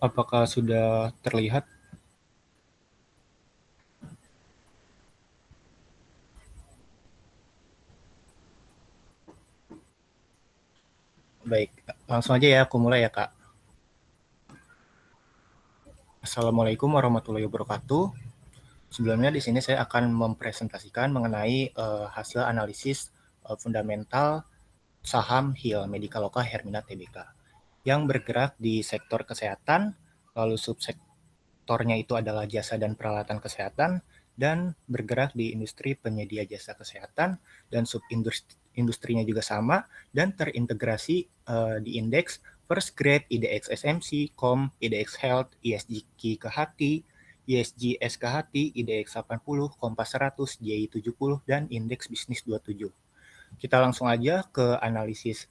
Apakah sudah terlihat? Baik, langsung aja ya aku mulai ya Kak. Assalamualaikum warahmatullahi wabarakatuh. Sebelumnya di sini saya akan mempresentasikan mengenai hasil analisis fundamental saham HIL Medikaloka Hermina Tbk yang bergerak di sektor kesehatan, lalu subsektornya itu adalah jasa dan peralatan kesehatan, dan bergerak di industri penyedia jasa kesehatan, dan subindustrinya juga sama, dan terintegrasi di indeks First Grade, IDX SMC, COM, IDX Health, ISG Kehati, ISG SKHT, IDX 80, Kompas 100, JI 70, dan Indeks Bisnis 27. Kita langsung aja ke analisis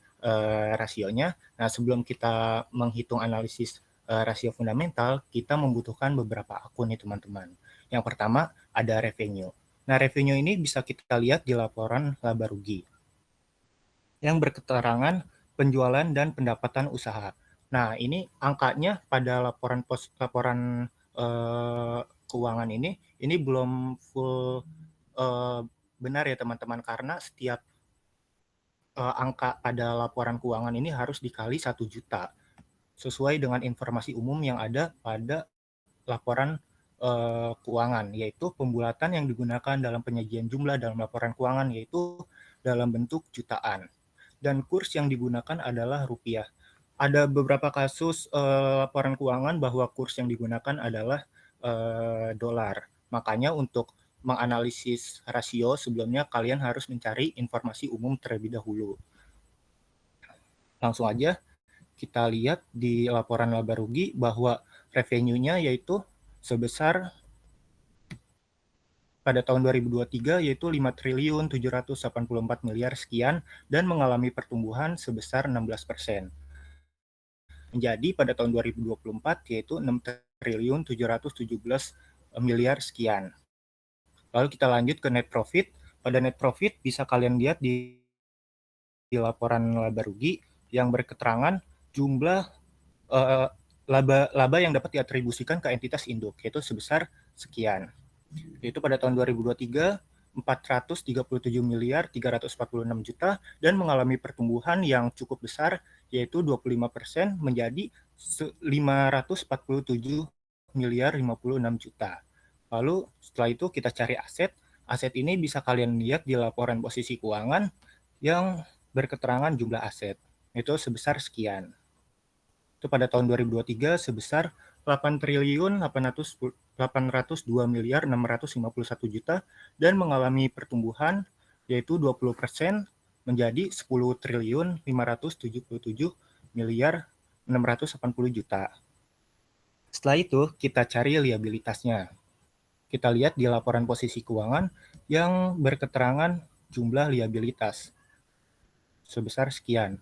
rasionya. Nah, sebelum kita menghitung analisis rasio fundamental, kita membutuhkan beberapa akun nih teman-teman. Yang pertama ada revenue. Nah, revenue ini bisa kita lihat di laporan laba rugi yang berketerangan penjualan dan pendapatan usaha. Nah, ini angkanya pada laporan keuangan ini belum full eh, benar ya teman-teman, karena setiap angka pada laporan keuangan ini harus dikali 1 juta sesuai dengan informasi umum yang ada pada laporan keuangan, yaitu pembulatan yang digunakan dalam penyajian jumlah dalam laporan keuangan yaitu dalam bentuk jutaan, dan kurs yang digunakan adalah rupiah. Ada beberapa kasus laporan keuangan bahwa kurs yang digunakan adalah dolar. Makanya untuk menganalisis rasio sebelumnya kalian harus mencari informasi umum terlebih dahulu. Langsung aja kita lihat di laporan laba rugi bahwa revenue-nya yaitu sebesar pada tahun 2023 yaitu 5 triliun 784 miliar sekian dan mengalami pertumbuhan sebesar 16%. Menjadi pada tahun 2024 yaitu 6 triliun 717 miliar sekian. Lalu kita lanjut ke net profit. Pada net profit bisa kalian lihat di laporan laba rugi yang berketerangan jumlah laba yang dapat diatribusikan ke entitas induk, yaitu sebesar sekian. Yaitu pada tahun 2023 437 miliar 346 juta dan mengalami pertumbuhan yang cukup besar yaitu 25% menjadi 547 miliar 56 juta. Lalu setelah itu kita cari aset. Aset ini bisa kalian lihat di laporan posisi keuangan yang berketerangan jumlah aset. Itu sebesar sekian. Itu pada tahun 2023 sebesar 8 triliun 802 miliar 651 juta dan mengalami pertumbuhan yaitu 20% menjadi 10 triliun 577 miliar 680 juta. Setelah itu kita cari liabilitasnya. Kita lihat di laporan posisi keuangan yang berketerangan jumlah liabilitas sebesar sekian.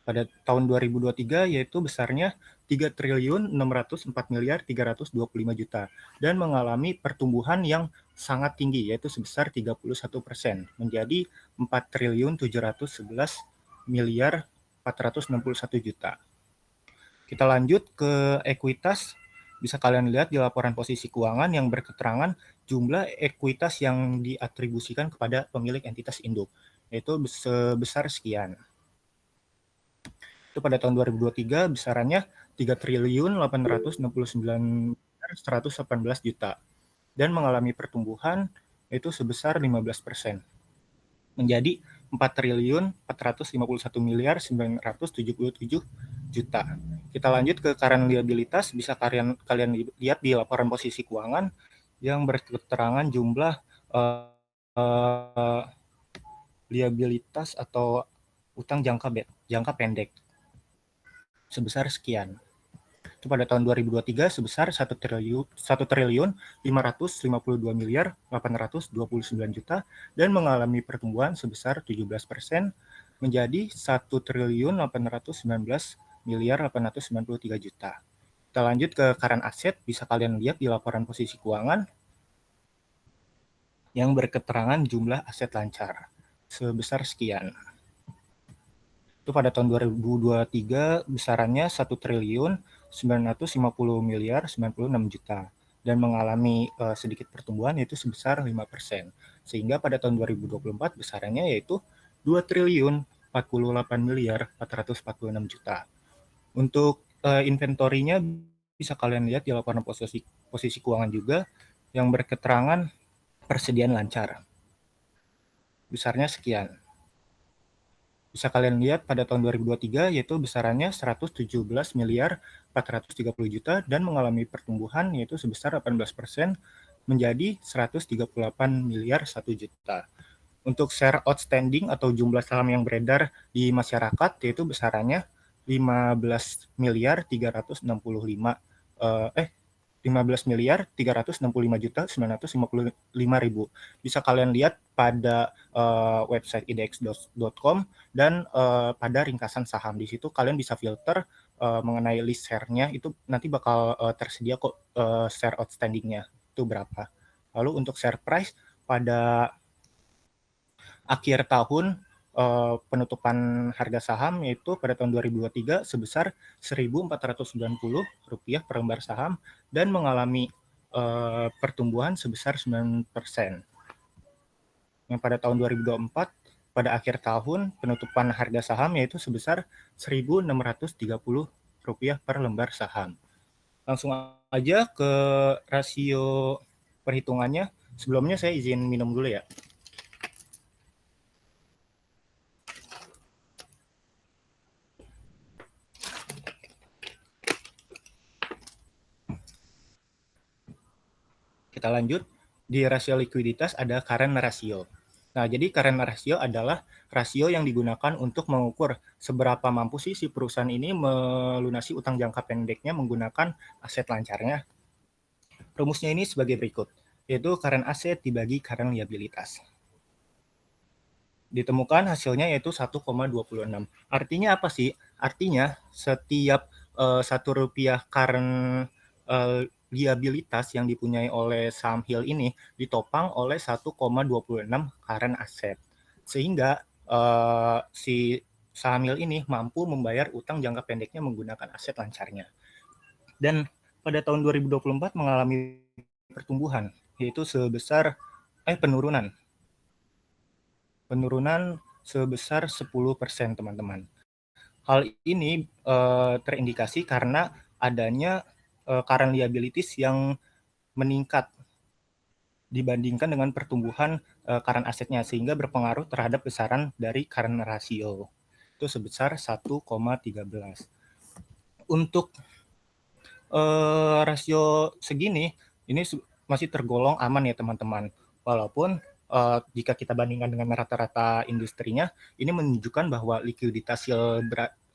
Pada tahun 2023 yaitu besarnya 3 triliun 604 miliar 325 juta dan mengalami pertumbuhan yang sangat tinggi yaitu sebesar 31% menjadi 4 triliun 711 miliar 461 juta. Kita lanjut ke ekuitas. Bisa kalian lihat di laporan posisi keuangan yang berketerangan jumlah ekuitas yang diatribusikan kepada pemilik entitas induk yaitu sebesar sekian. Itu pada tahun 2023 besarannya 3 triliun 869 118 juta dan mengalami pertumbuhan itu sebesar 15% menjadi 4 triliun 451 miliar 977 juta. Kita lanjut ke current liabilitas. Bisa kalian lihat di laporan posisi keuangan yang berketerangan jumlah liabilitas atau utang jangka pendek sebesar sekian. Itu pada tahun 2023 sebesar 1 triliun 552 miliar 829 juta dan mengalami pertumbuhan sebesar 17% menjadi 1 triliun 819 miliar 893 juta. Kita lanjut ke current asset. Bisa kalian lihat di laporan posisi keuangan yang berketerangan jumlah aset lancar sebesar sekian. Itu pada tahun 2023 besarannya 1 triliun 950 miliar 96 juta dan mengalami sedikit pertumbuhan yaitu sebesar 5%. Sehingga pada tahun 2024 besarannya yaitu 2 triliun 48 miliar 446 juta. Untuk inventorinya bisa kalian lihat di laporan posisi keuangan juga yang berketerangan persediaan lancar. Besarnya sekian. Bisa kalian lihat pada tahun 2023 yaitu besarannya 117 miliar 430 juta dan mengalami pertumbuhan yaitu sebesar 18% menjadi 138 miliar 1 juta. Untuk share outstanding atau jumlah saham yang beredar di masyarakat yaitu besarannya 15 miliar 365 15 miliar 365 juta 955 ribu. Bisa kalian lihat pada website idx.com dan pada ringkasan saham. Di situ kalian bisa filter mengenai list share-nya, itu nanti bakal tersedia kok share outstanding-nya itu berapa. Lalu untuk share price pada akhir tahun penutupan harga saham yaitu pada tahun 2023 sebesar Rp1.490 per lembar saham dan mengalami pertumbuhan sebesar 9%. Yang pada tahun 2024 pada akhir tahun penutupan harga saham yaitu sebesar Rp1.630 per lembar saham. Langsung aja ke rasio perhitungannya. Sebelumnya saya izin minum dulu ya. Kita lanjut, di rasio likuiditas ada current ratio. Nah, jadi current ratio adalah rasio yang digunakan untuk mengukur seberapa mampu sih si perusahaan ini melunasi utang jangka pendeknya menggunakan aset lancarnya. Rumusnya ini sebagai berikut, yaitu current asset dibagi current liabilitas. Ditemukan hasilnya yaitu 1,26. Artinya apa sih? Artinya setiap Rp1 current liabilitas yang dipunyai oleh saham Hill ini ditopang oleh 1,26 current asset. Sehingga si saham Hill ini mampu membayar utang jangka pendeknya menggunakan aset lancarnya. Dan pada tahun 2024 mengalami pertumbuhan, yaitu sebesar penurunan sebesar 10%, teman-teman. Hal ini terindikasi karena adanya current liabilities yang meningkat dibandingkan dengan pertumbuhan current asetnya, sehingga berpengaruh terhadap besaran dari current ratio. Itu sebesar 1,13. Untuk rasio segini, ini masih tergolong aman ya teman-teman. Walaupun jika kita bandingkan dengan rata-rata industrinya, ini menunjukkan bahwa likuiditas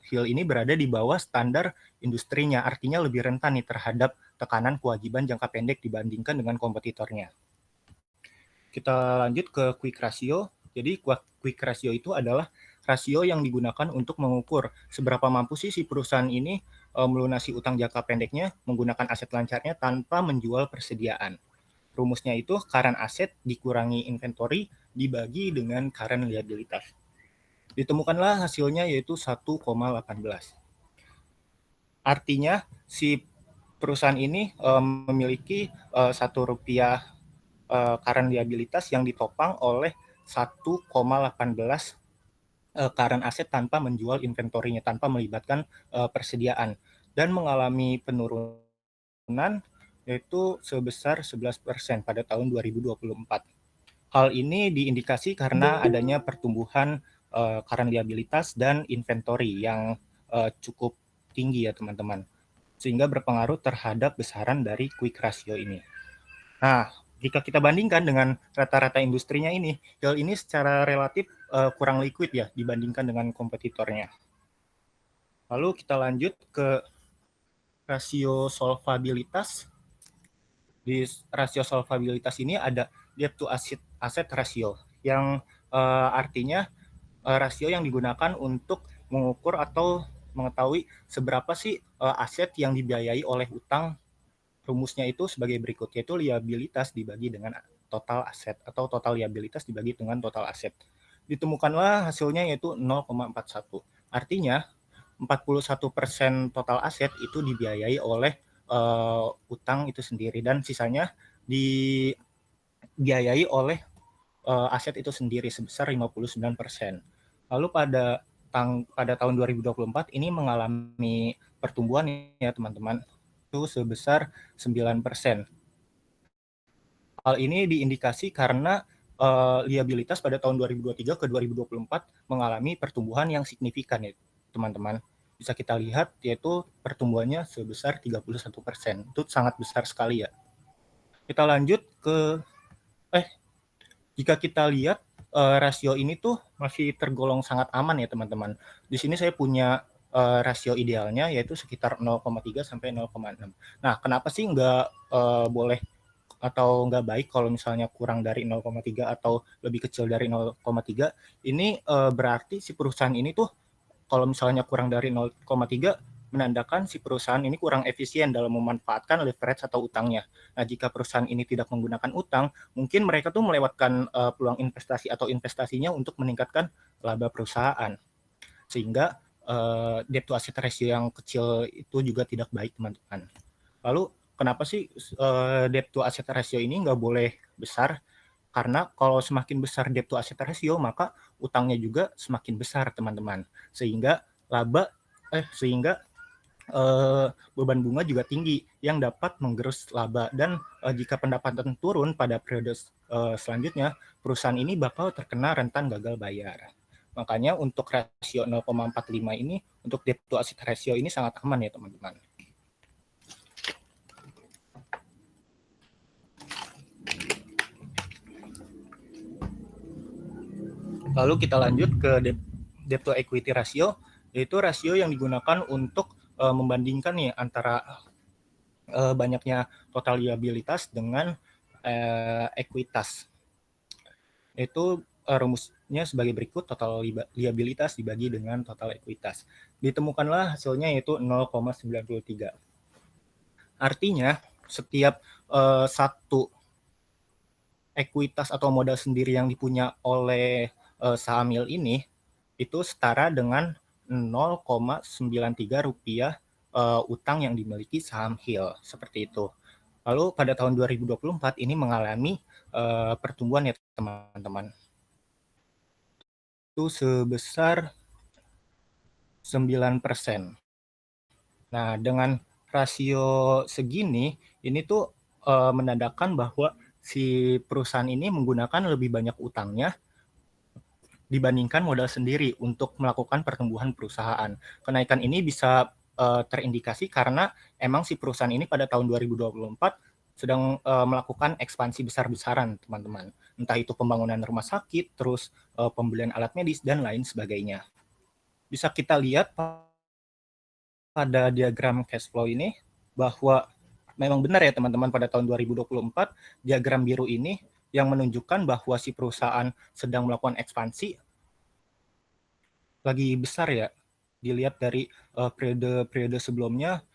Hill ini berada di bawah standar industrinya, artinya lebih rentan nih terhadap tekanan kewajiban jangka pendek dibandingkan dengan kompetitornya. Kita lanjut ke quick ratio. Jadi quick ratio itu adalah rasio yang digunakan untuk mengukur seberapa mampu sih si perusahaan ini melunasi utang jangka pendeknya menggunakan aset lancarnya tanpa menjual persediaan. Rumusnya itu current asset dikurangi inventory dibagi dengan current liabilitas. Ditemukanlah hasilnya yaitu 1,18. Artinya si perusahaan ini memiliki Rp1 current liabilitas yang ditopang oleh 1,18 current asset tanpa menjual inventorinya, tanpa melibatkan persediaan, dan mengalami penurunan yaitu sebesar 11% pada tahun 2024. Hal ini diindikasi karena adanya pertumbuhan current liabilitas dan inventory yang cukup tinggi ya teman-teman, sehingga berpengaruh terhadap besaran dari quick ratio ini. Nah, jika kita bandingkan dengan rata-rata industrinya ini, Hill ini secara relatif kurang liquid ya dibandingkan dengan kompetitornya. Lalu kita lanjut ke rasio solvabilitas. Di rasio solvabilitas ini ada debt to asset ratio, yang artinya rasio yang digunakan untuk mengukur atau mengetahui seberapa sih aset yang dibiayai oleh utang. Rumusnya itu sebagai berikut, yaitu liabilitas dibagi dengan total aset atau total liabilitas dibagi dengan total aset. Ditemukanlah hasilnya yaitu 0,41. Artinya 41% total aset itu dibiayai oleh utang itu sendiri, dan sisanya dibiayai oleh aset itu sendiri sebesar 59%. Lalu pada tahun 2024 ini mengalami pertumbuhan ya teman-teman, itu sebesar 9%. Hal ini diindikasi karena liabilitas pada tahun 2023 ke 2024 mengalami pertumbuhan yang signifikan ya teman-teman. Bisa kita lihat yaitu pertumbuhannya sebesar 31%. Itu sangat besar sekali ya. Kita lanjut ke jika kita lihat rasio ini tuh masih tergolong sangat aman ya teman-teman. Di sini saya punya rasio idealnya yaitu sekitar 0,3 sampai 0,6. Nah, kenapa sih nggak boleh atau nggak baik kalau misalnya kurang dari 0,3 atau lebih kecil dari 0,3? Ini berarti si perusahaan ini tuh kalau misalnya kurang dari 0,3 menandakan si perusahaan ini kurang efisien dalam memanfaatkan leverage atau utangnya. Nah, jika perusahaan ini tidak menggunakan utang, mungkin mereka tuh melewatkan peluang investasi atau investasinya untuk meningkatkan laba perusahaan. Sehingga debt to asset ratio yang kecil itu juga tidak baik, teman-teman. Lalu, kenapa sih debt to asset ratio ini nggak boleh besar? Karena kalau semakin besar debt to asset ratio, maka utangnya juga semakin besar, teman-teman. Sehingga beban bunga juga tinggi yang dapat menggerus laba, dan jika pendapatan turun pada periode selanjutnya, perusahaan ini bakal terkena rentan gagal bayar. Makanya untuk rasio 0,45 ini, untuk debt to asset ratio ini sangat aman ya teman-teman. Lalu kita lanjut ke debt to equity ratio, yaitu rasio yang digunakan untuk membandingkan nih antara banyaknya total liabilitas dengan ekuitas. Itu rumusnya sebagai berikut: total liabilitas dibagi dengan total ekuitas. Ditemukanlah hasilnya yaitu 0,93. Artinya setiap satu ekuitas atau modal sendiri yang dipunya oleh saham HIL ini itu setara dengan 0,93 rupiah utang yang dimiliki saham HIL, seperti itu. Lalu pada tahun 2024 ini mengalami pertumbuhan ya teman-teman. Itu sebesar 9%. Nah, dengan rasio segini, ini tuh menandakan bahwa si perusahaan ini menggunakan lebih banyak utangnya dibandingkan modal sendiri untuk melakukan pertumbuhan perusahaan. Kenaikan ini bisa terindikasi karena emang si perusahaan ini pada tahun 2024 sedang melakukan ekspansi besar-besaran, teman-teman. Entah itu pembangunan rumah sakit, terus pembelian alat medis, dan lain sebagainya. Bisa kita lihat pada diagram cash flow ini bahwa memang benar ya teman-teman, pada tahun 2024 diagram biru ini yang menunjukkan bahwa si perusahaan sedang melakukan ekspansi lagi besar ya. Dilihat dari periode-periode sebelumnya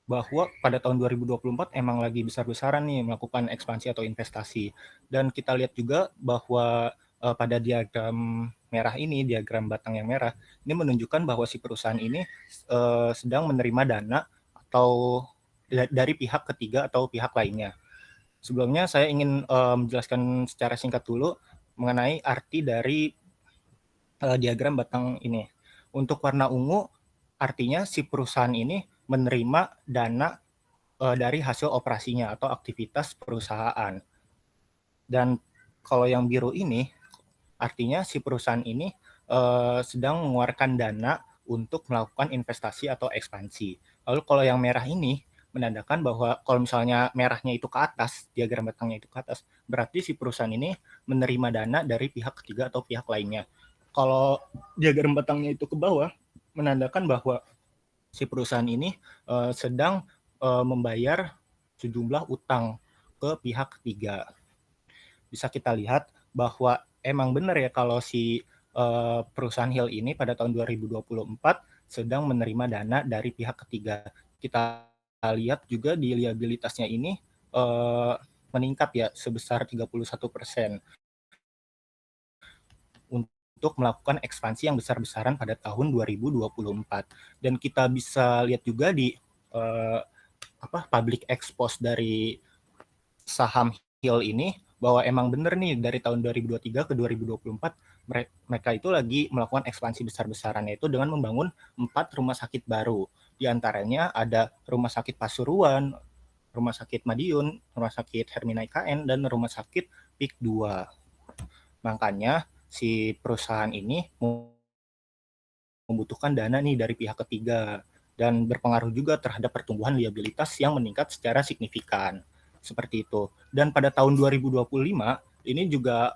bahwa pada tahun 2024 emang lagi besar-besaran nih melakukan ekspansi atau investasi. Dan kita lihat juga bahwa pada diagram merah ini, diagram batang yang merah, ini menunjukkan bahwa si perusahaan ini sedang menerima dana atau dari pihak ketiga atau pihak lainnya. Sebelumnya saya ingin menjelaskan secara singkat dulu mengenai arti dari diagram batang ini. Untuk warna ungu, artinya si perusahaan ini menerima dana dari hasil operasinya atau aktivitas perusahaan. Dan kalau yang biru ini, artinya si perusahaan ini sedang mengeluarkan dana untuk melakukan investasi atau ekspansi. Lalu kalau yang merah ini menandakan bahwa kalau misalnya merahnya itu ke atas, diagram batangnya itu ke atas, berarti si perusahaan ini menerima dana dari pihak ketiga atau pihak lainnya. Kalau diagram batangnya itu ke bawah, menandakan bahwa si perusahaan ini sedang membayar sejumlah utang ke pihak ketiga. Bisa kita lihat bahwa emang benar ya kalau si perusahaan HIL ini pada tahun 2024 sedang menerima dana dari pihak ketiga. Kita lihat juga di liabilitasnya ini meningkat ya sebesar 31%. Untuk untuk melakukan ekspansi yang besar-besaran pada tahun 2024. Dan kita bisa lihat juga di public expose dari saham Hill ini bahwa emang bener nih dari tahun 2023 ke 2024 mereka itu lagi melakukan ekspansi besar-besaran, yaitu dengan membangun 4 rumah sakit baru. Di antaranya ada Rumah Sakit Pasuruan, Rumah Sakit Madiun, Rumah Sakit Hermina IKN, dan Rumah Sakit PIK 2. Makanya si perusahaan ini membutuhkan dana nih dari pihak ketiga dan berpengaruh juga terhadap pertumbuhan liabilitas yang meningkat secara signifikan. Seperti itu. Dan pada tahun 2025 ini juga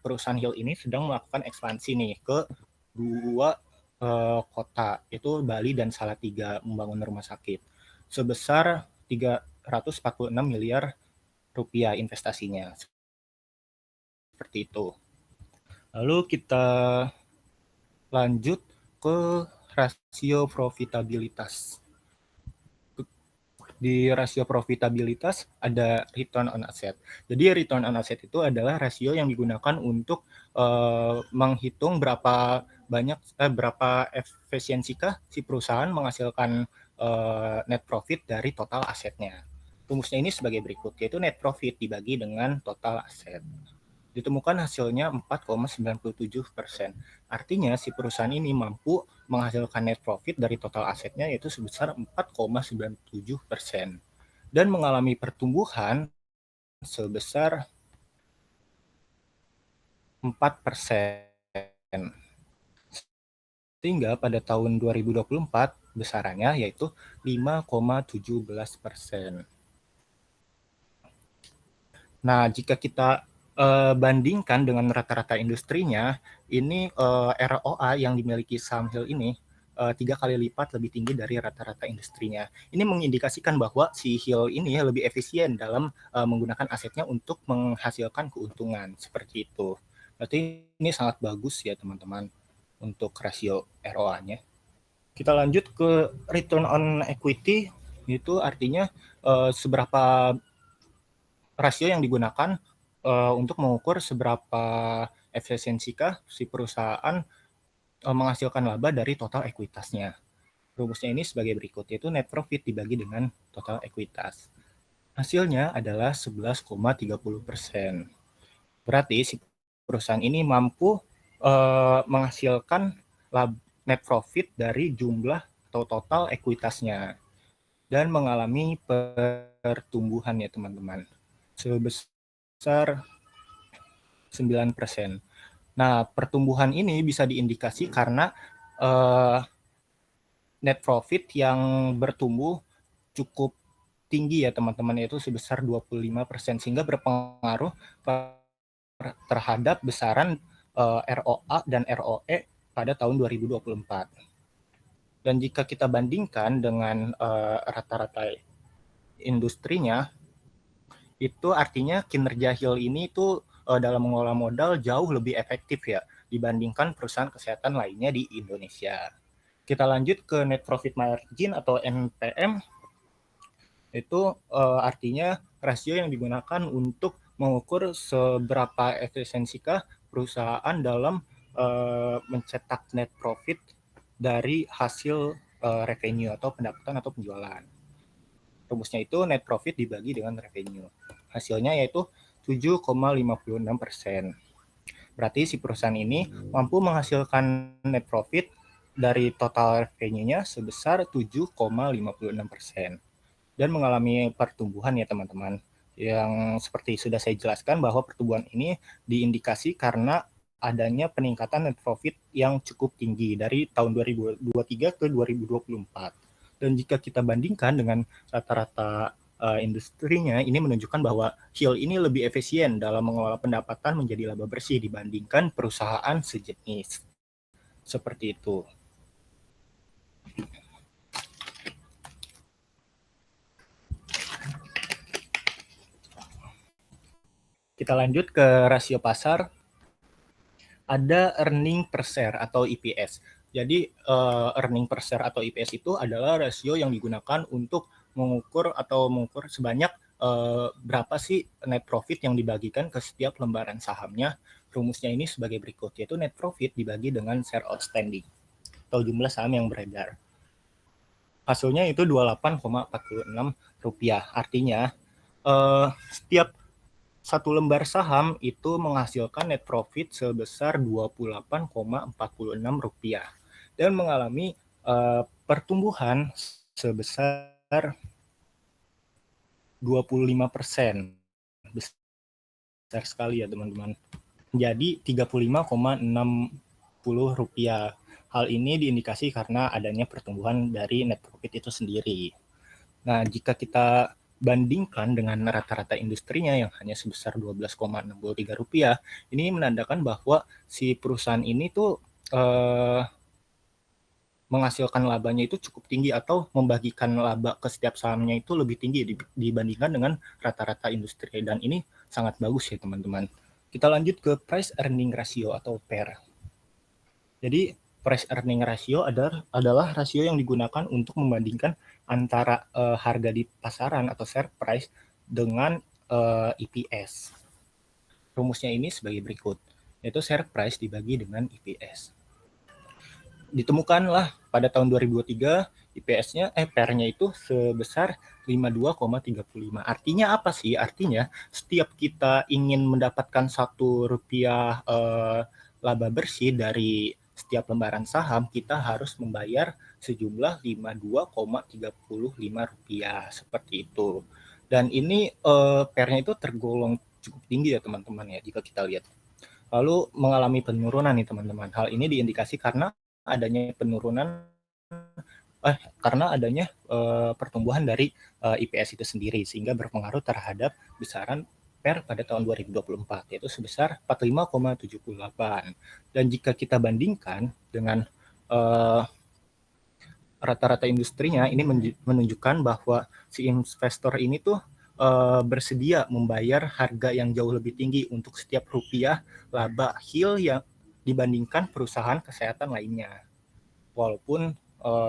perusahaan Hill ini sedang melakukan ekspansi nih ke 2 kota, yaitu Bali dan Salatiga, membangun rumah sakit sebesar 346 miliar rupiah investasinya. Seperti itu. Lalu kita lanjut ke rasio profitabilitas. Di rasio profitabilitas ada return on asset. Jadi return on asset itu adalah rasio yang digunakan untuk menghitung berapa efisiensikah si perusahaan menghasilkan net profit dari total asetnya. Rumusnya ini sebagai berikut, yaitu net profit dibagi dengan total aset. Ditemukan hasilnya 4,97%. Artinya si perusahaan ini mampu menghasilkan net profit dari total asetnya yaitu sebesar 4,97% dan mengalami pertumbuhan sebesar 4%. Sehingga pada tahun 2024 besarannya yaitu 5,17%. Nah, jika kita bandingkan dengan rata-rata industrinya, ini ROA yang dimiliki saham Hill ini 3 kali lipat lebih tinggi dari rata-rata industrinya. Ini mengindikasikan bahwa si Hill ini lebih efisien dalam menggunakan asetnya untuk menghasilkan keuntungan, seperti itu. Berarti ini sangat bagus ya teman-teman untuk rasio ROA-nya. Kita lanjut ke return on equity, itu artinya seberapa rasio yang digunakan untuk mengukur seberapa efisiensikah si perusahaan menghasilkan laba dari total ekuitasnya. Rumusnya ini sebagai berikut, yaitu net profit dibagi dengan total ekuitas. Hasilnya adalah 11,30%. Berarti si perusahaan ini mampu menghasilkan net profit dari jumlah atau total ekuitasnya dan mengalami pertumbuhan ya teman-teman sebesar 9%. Nah, pertumbuhan ini bisa diindikasi karena net profit yang bertumbuh cukup tinggi ya teman-teman, yaitu sebesar 25%, sehingga berpengaruh terhadap besaran ROA dan ROE pada tahun 2024. Dan jika kita bandingkan dengan rata-rata industrinya, itu artinya kinerja Hill ini itu dalam mengelola modal jauh lebih efektif ya dibandingkan perusahaan kesehatan lainnya di Indonesia. Kita lanjut ke net profit margin atau NPM. Itu artinya rasio yang digunakan untuk mengukur seberapa efisiensikah perusahaan dalam mencetak net profit dari hasil revenue atau pendapatan atau penjualan. Rumusnya itu net profit dibagi dengan revenue. Hasilnya yaitu 7,56%. Berarti si perusahaan ini mampu menghasilkan net profit dari total revenue-nya sebesar 7,56% dan mengalami pertumbuhan ya teman-teman. Yang seperti sudah saya jelaskan bahwa pertumbuhan ini diindikasi karena adanya peningkatan net profit yang cukup tinggi dari tahun 2023 ke 2024. Dan jika kita bandingkan dengan rata-rata industrinya, ini menunjukkan bahwa Hill ini lebih efisien dalam mengelola pendapatan menjadi laba bersih dibandingkan perusahaan sejenis. Seperti itu. Kita lanjut ke rasio pasar. Ada earning per share atau EPS. Jadi earning per share atau EPS itu adalah rasio yang digunakan untuk mengukur sebanyak berapa sih net profit yang dibagikan ke setiap lembaran sahamnya Rumusnya ini sebagai berikut, yaitu net profit dibagi dengan share outstanding atau jumlah saham yang beredar. Hasilnya itu Rp28,46. Artinya setiap satu lembar saham itu menghasilkan net profit sebesar Rp28,46 dan mengalami pertumbuhan sebesar 25%. Besar sekali ya teman-teman. Menjadi Rp35,60. Hal ini diindikasi karena adanya pertumbuhan dari net profit itu sendiri. Nah, jika kita bandingkan dengan rata-rata industrinya yang hanya sebesar Rp12,63, ini menandakan bahwa si perusahaan ini tuh menghasilkan labanya itu cukup tinggi atau membagikan laba ke setiap sahamnya itu lebih tinggi dibandingkan dengan rata-rata industri, dan ini sangat bagus ya teman-teman. Kita lanjut ke price earning ratio atau PER. Jadi price earning ratio adalah rasio yang digunakan untuk membandingkan antara harga di pasaran atau share price dengan EPS. Rumusnya ini sebagai berikut, yaitu share price dibagi dengan EPS. Ditemukanlah pada tahun 2023 IPS-nya PER-nya itu sebesar 52,35. Artinya apa sih? Artinya setiap kita ingin mendapatkan Rp1 laba bersih dari setiap lembaran saham, kita harus membayar sejumlah Rp52,35 seperti itu. Dan ini PER-nya itu tergolong cukup tinggi ya teman-teman ya jika kita lihat. Lalu mengalami penurunan nih teman-teman. Hal ini diindikasi karena adanya pertumbuhan dari IPS itu sendiri, sehingga berpengaruh terhadap besaran PER pada tahun 2024, yaitu sebesar 45,78. Dan jika kita bandingkan dengan rata-rata industrinya, ini menunjukkan bahwa si investor ini tuh bersedia membayar harga yang jauh lebih tinggi untuk setiap rupiah laba HIL yang dibandingkan perusahaan kesehatan lainnya. Walaupun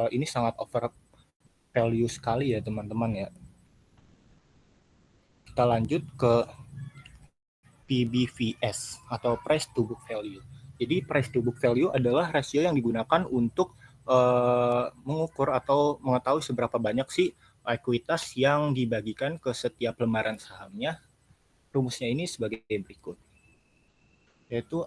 ini sangat over value sekali ya teman-teman ya. Kita lanjut ke PBVS atau price to book value. Jadi price to book value adalah rasio yang digunakan untuk mengukur atau mengetahui seberapa banyak sih ekuitas yang dibagikan ke setiap lembaran sahamnya. Rumusnya ini sebagai berikut, yaitu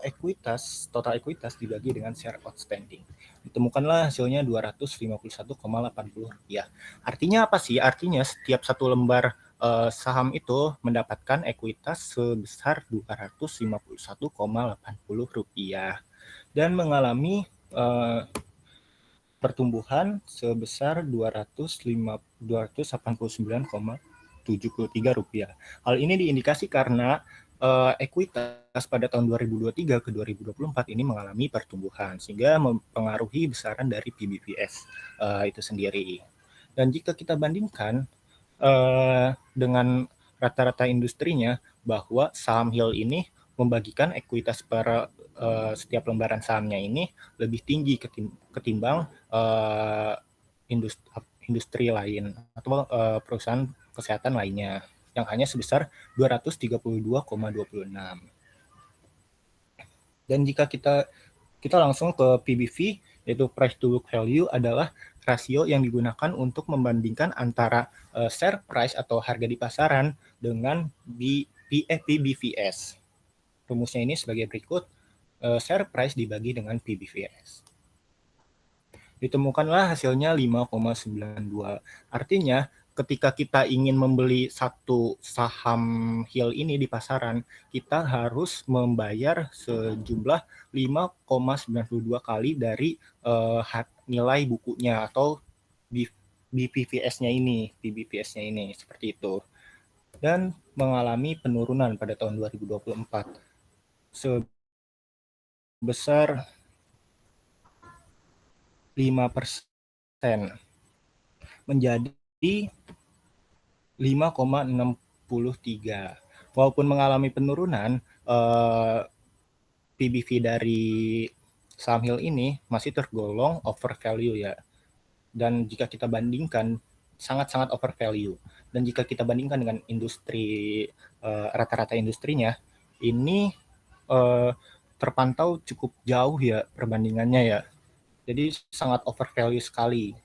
total ekuitas dibagi dengan share outstanding. Ditemukanlah hasilnya Rp251,80. Artinya apa sih? Artinya setiap satu lembar saham itu mendapatkan ekuitas sebesar Rp251,80 dan mengalami pertumbuhan sebesar Rp289,73. Hal ini diindikasi karena ekuitas pada tahun 2023 ke 2024 ini mengalami pertumbuhan, sehingga mempengaruhi besaran dari PBVS itu sendiri. Dan jika kita bandingkan dengan rata-rata industrinya, bahwa saham HIL ini membagikan ekuitas per setiap lembaran sahamnya ini lebih tinggi ketimbang industri lain atau perusahaan kesehatan lainnya yang hanya sebesar 232,26. Dan jika kita langsung ke PBV, yaitu price to book value, adalah rasio yang digunakan untuk membandingkan antara share price atau harga di pasaran dengan PBVS. Rumusnya ini sebagai berikut, share price dibagi dengan PBVS. Ditemukanlah hasilnya 5,92. Artinya ketika kita ingin membeli satu saham HIL ini di pasaran, kita harus membayar sejumlah 5,92 kali dari nilai bukunya atau BPVS-nya ini, seperti itu. Dan mengalami penurunan pada tahun 2024 sebesar 5% menjadi 5,63. Walaupun mengalami penurunan, PBV dari saham HIL ini masih tergolong over value ya. Dan jika kita bandingkan, sangat-sangat over value. Dan jika kita bandingkan dengan industri, rata-rata industrinya, ini uh, terpantau cukup jauh ya perbandingannya ya. Jadi sangat overvalue sekali.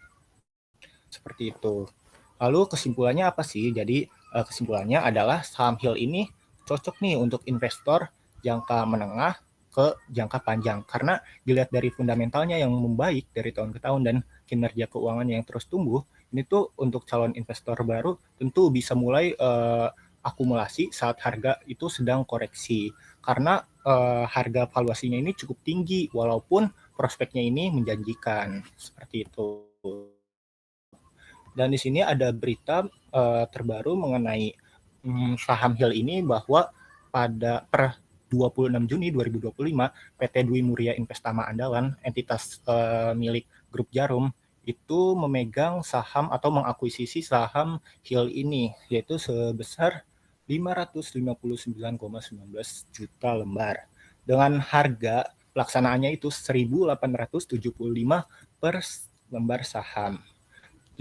Seperti itu. Lalu kesimpulannya apa sih? Jadi kesimpulannya adalah saham Hill ini cocok nih untuk investor jangka menengah ke jangka panjang karena dilihat dari fundamentalnya yang membaik dari tahun ke tahun dan kinerja keuangan yang terus tumbuh, ini tuh untuk calon investor baru tentu bisa mulai akumulasi saat harga itu sedang koreksi karena harga valuasinya ini cukup tinggi walaupun prospeknya ini menjanjikan seperti itu. Dan di sini ada berita terbaru mengenai saham Hill ini bahwa pada per 26 Juni 2025 PT Dwi Muria Investama Andalan, entitas milik Grup Jarum, itu memegang saham atau mengakuisisi saham Hill ini yaitu sebesar 559,19 juta lembar dengan harga pelaksanaannya itu 1.875 per lembar saham.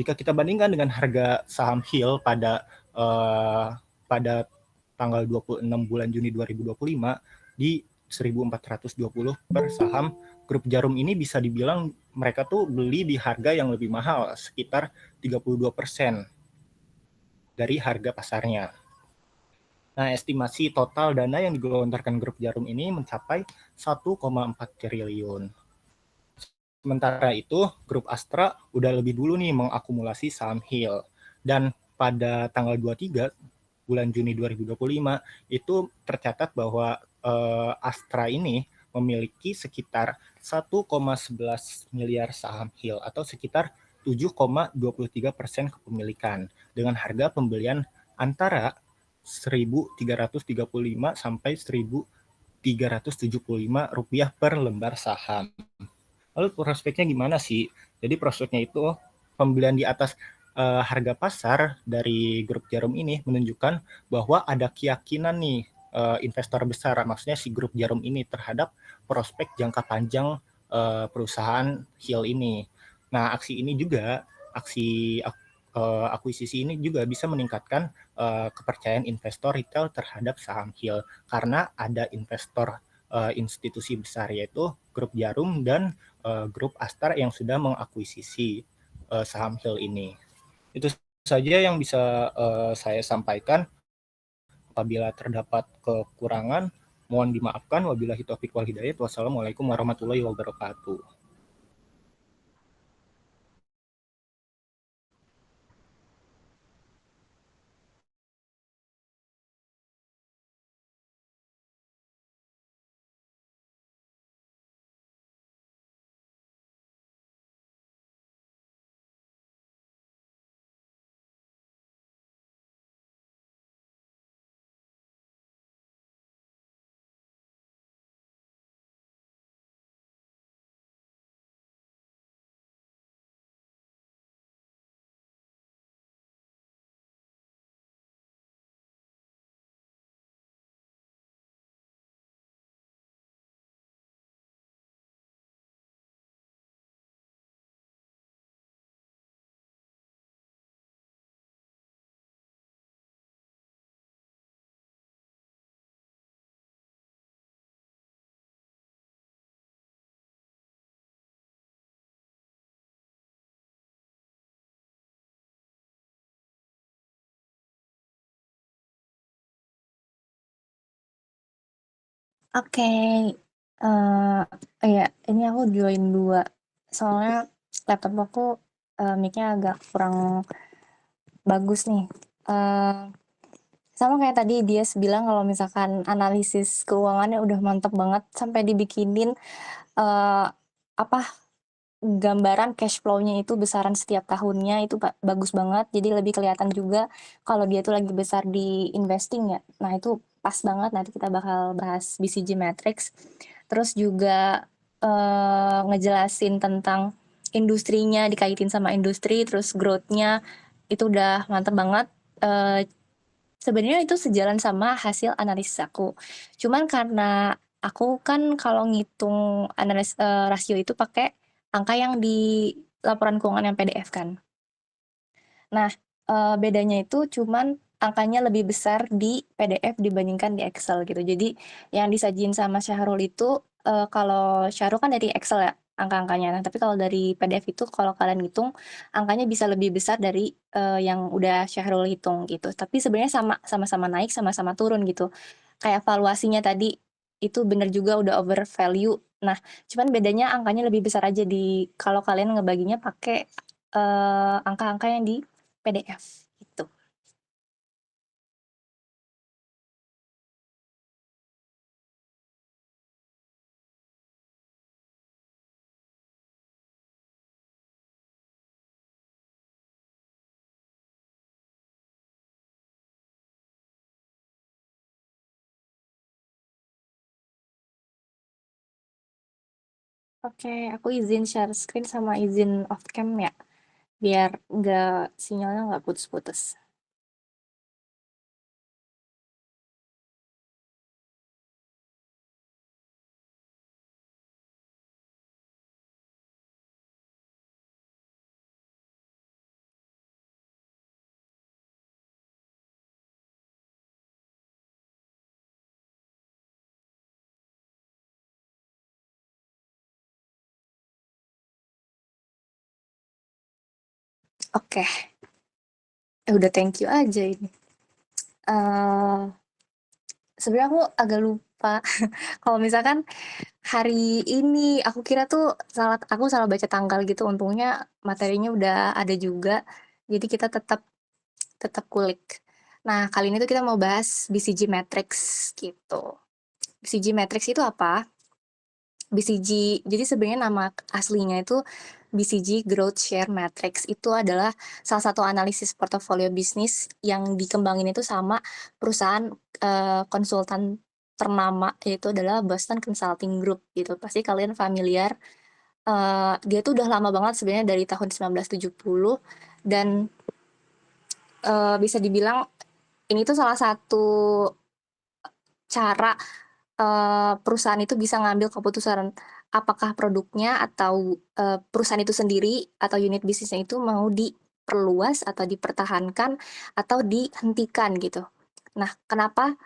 Jika kita bandingkan dengan harga saham Hill pada tanggal 26 bulan Juni 2025 di 1.420 per saham, Grup Jarum ini bisa dibilang mereka tuh beli di harga yang lebih mahal, sekitar 32% dari harga pasarnya. Nah, estimasi total dana yang digelontorkan Grup Jarum ini mencapai 1,4 triliun. Sementara itu, Grup Astra udah lebih dulu nih mengakumulasi saham Hill. Dan pada tanggal 23 bulan Juni 2025 itu tercatat bahwa Astra ini memiliki sekitar 1,11 miliar saham Hill atau sekitar 7,23% kepemilikan dengan harga pembelian antara 1.335 sampai 1.375 rupiah per lembar saham. Lalu prospeknya gimana sih? Jadi prospeknya itu pembelian di atas harga pasar dari Grup Jarum ini menunjukkan bahwa ada keyakinan nih investor besar, maksudnya si Grup Jarum ini terhadap prospek jangka panjang perusahaan Hill ini. Nah, aksi akuisisi ini juga bisa meningkatkan kepercayaan investor retail terhadap saham Hill karena ada investor institusi besar yaitu Grup Jarum dan Grup Astar yang sudah mengakuisisi saham Hill ini. Itu saja yang bisa saya sampaikan. Apabila terdapat kekurangan, mohon dimaafkan. Wabillahi taufiq wal hidayah. Wassalamualaikum warahmatullahi wabarakatuh. Oke, iya, ini aku join 2 soalnya laptop aku, mic-nya agak kurang bagus nih. Sama kayak tadi dia bilang kalau misalkan analisis keuangannya udah mantep banget sampai dibikinin, apa, gambaran cash flow-nya itu besaran setiap tahunnya itu bagus banget, jadi lebih kelihatan juga kalau dia tuh lagi besar di investing ya. Nah itu pas banget, nanti kita bakal bahas BCG Matrix. Terus juga ngejelasin tentang industrinya, dikaitin sama industri, terus growth-nya itu udah mantep banget. Sebenarnya itu sejalan sama hasil analisis aku. Cuman karena aku kan kalau ngitung rasio itu pakai angka yang di laporan keuangan yang PDF kan. Nah, bedanya itu cuman angkanya lebih besar di PDF dibandingkan di Excel gitu. Jadi yang disajiin sama Syahrul itu, kalau Syahrul kan dari Excel ya angka-angkanya, nah tapi kalau dari PDF itu kalau kalian hitung angkanya bisa lebih besar dari, yang udah Syahrul hitung gitu. Tapi sebenarnya sama-sama naik, sama-sama turun gitu. Kayak valuasinya tadi, itu bener juga udah over value. Nah, cuman bedanya angkanya lebih besar aja kalau kalian ngebaginya pakai, angka-angka yang di PDF gitu. Oke, aku izin share screen sama izin off cam ya, biar sinyalnya nggak putus-putus. Oke, udah thank you aja ini. Eh Sebenarnya aku agak lupa kalau misalkan hari ini aku kira tuh aku salah baca tanggal gitu, untungnya materinya udah ada juga, jadi kita tetap tetap kulik. Nah, kali ini tuh kita mau bahas BCG Matrix gitu. BCG Matrix itu apa? BCG, jadi sebenarnya nama aslinya itu BCG Growth Share Matrix. Itu adalah salah satu analisis portofolio bisnis yang dikembangin itu sama perusahaan konsultan ternama, yaitu adalah Boston Consulting Group gitu. Pasti kalian familiar. Dia tuh udah lama banget sebenarnya dari tahun 1970, dan bisa dibilang ini tuh salah satu cara perusahaan itu bisa ngambil keputusan apakah produknya atau, perusahaan itu sendiri atau unit bisnisnya itu mau diperluas atau dipertahankan atau dihentikan gitu. Nah, kenapa,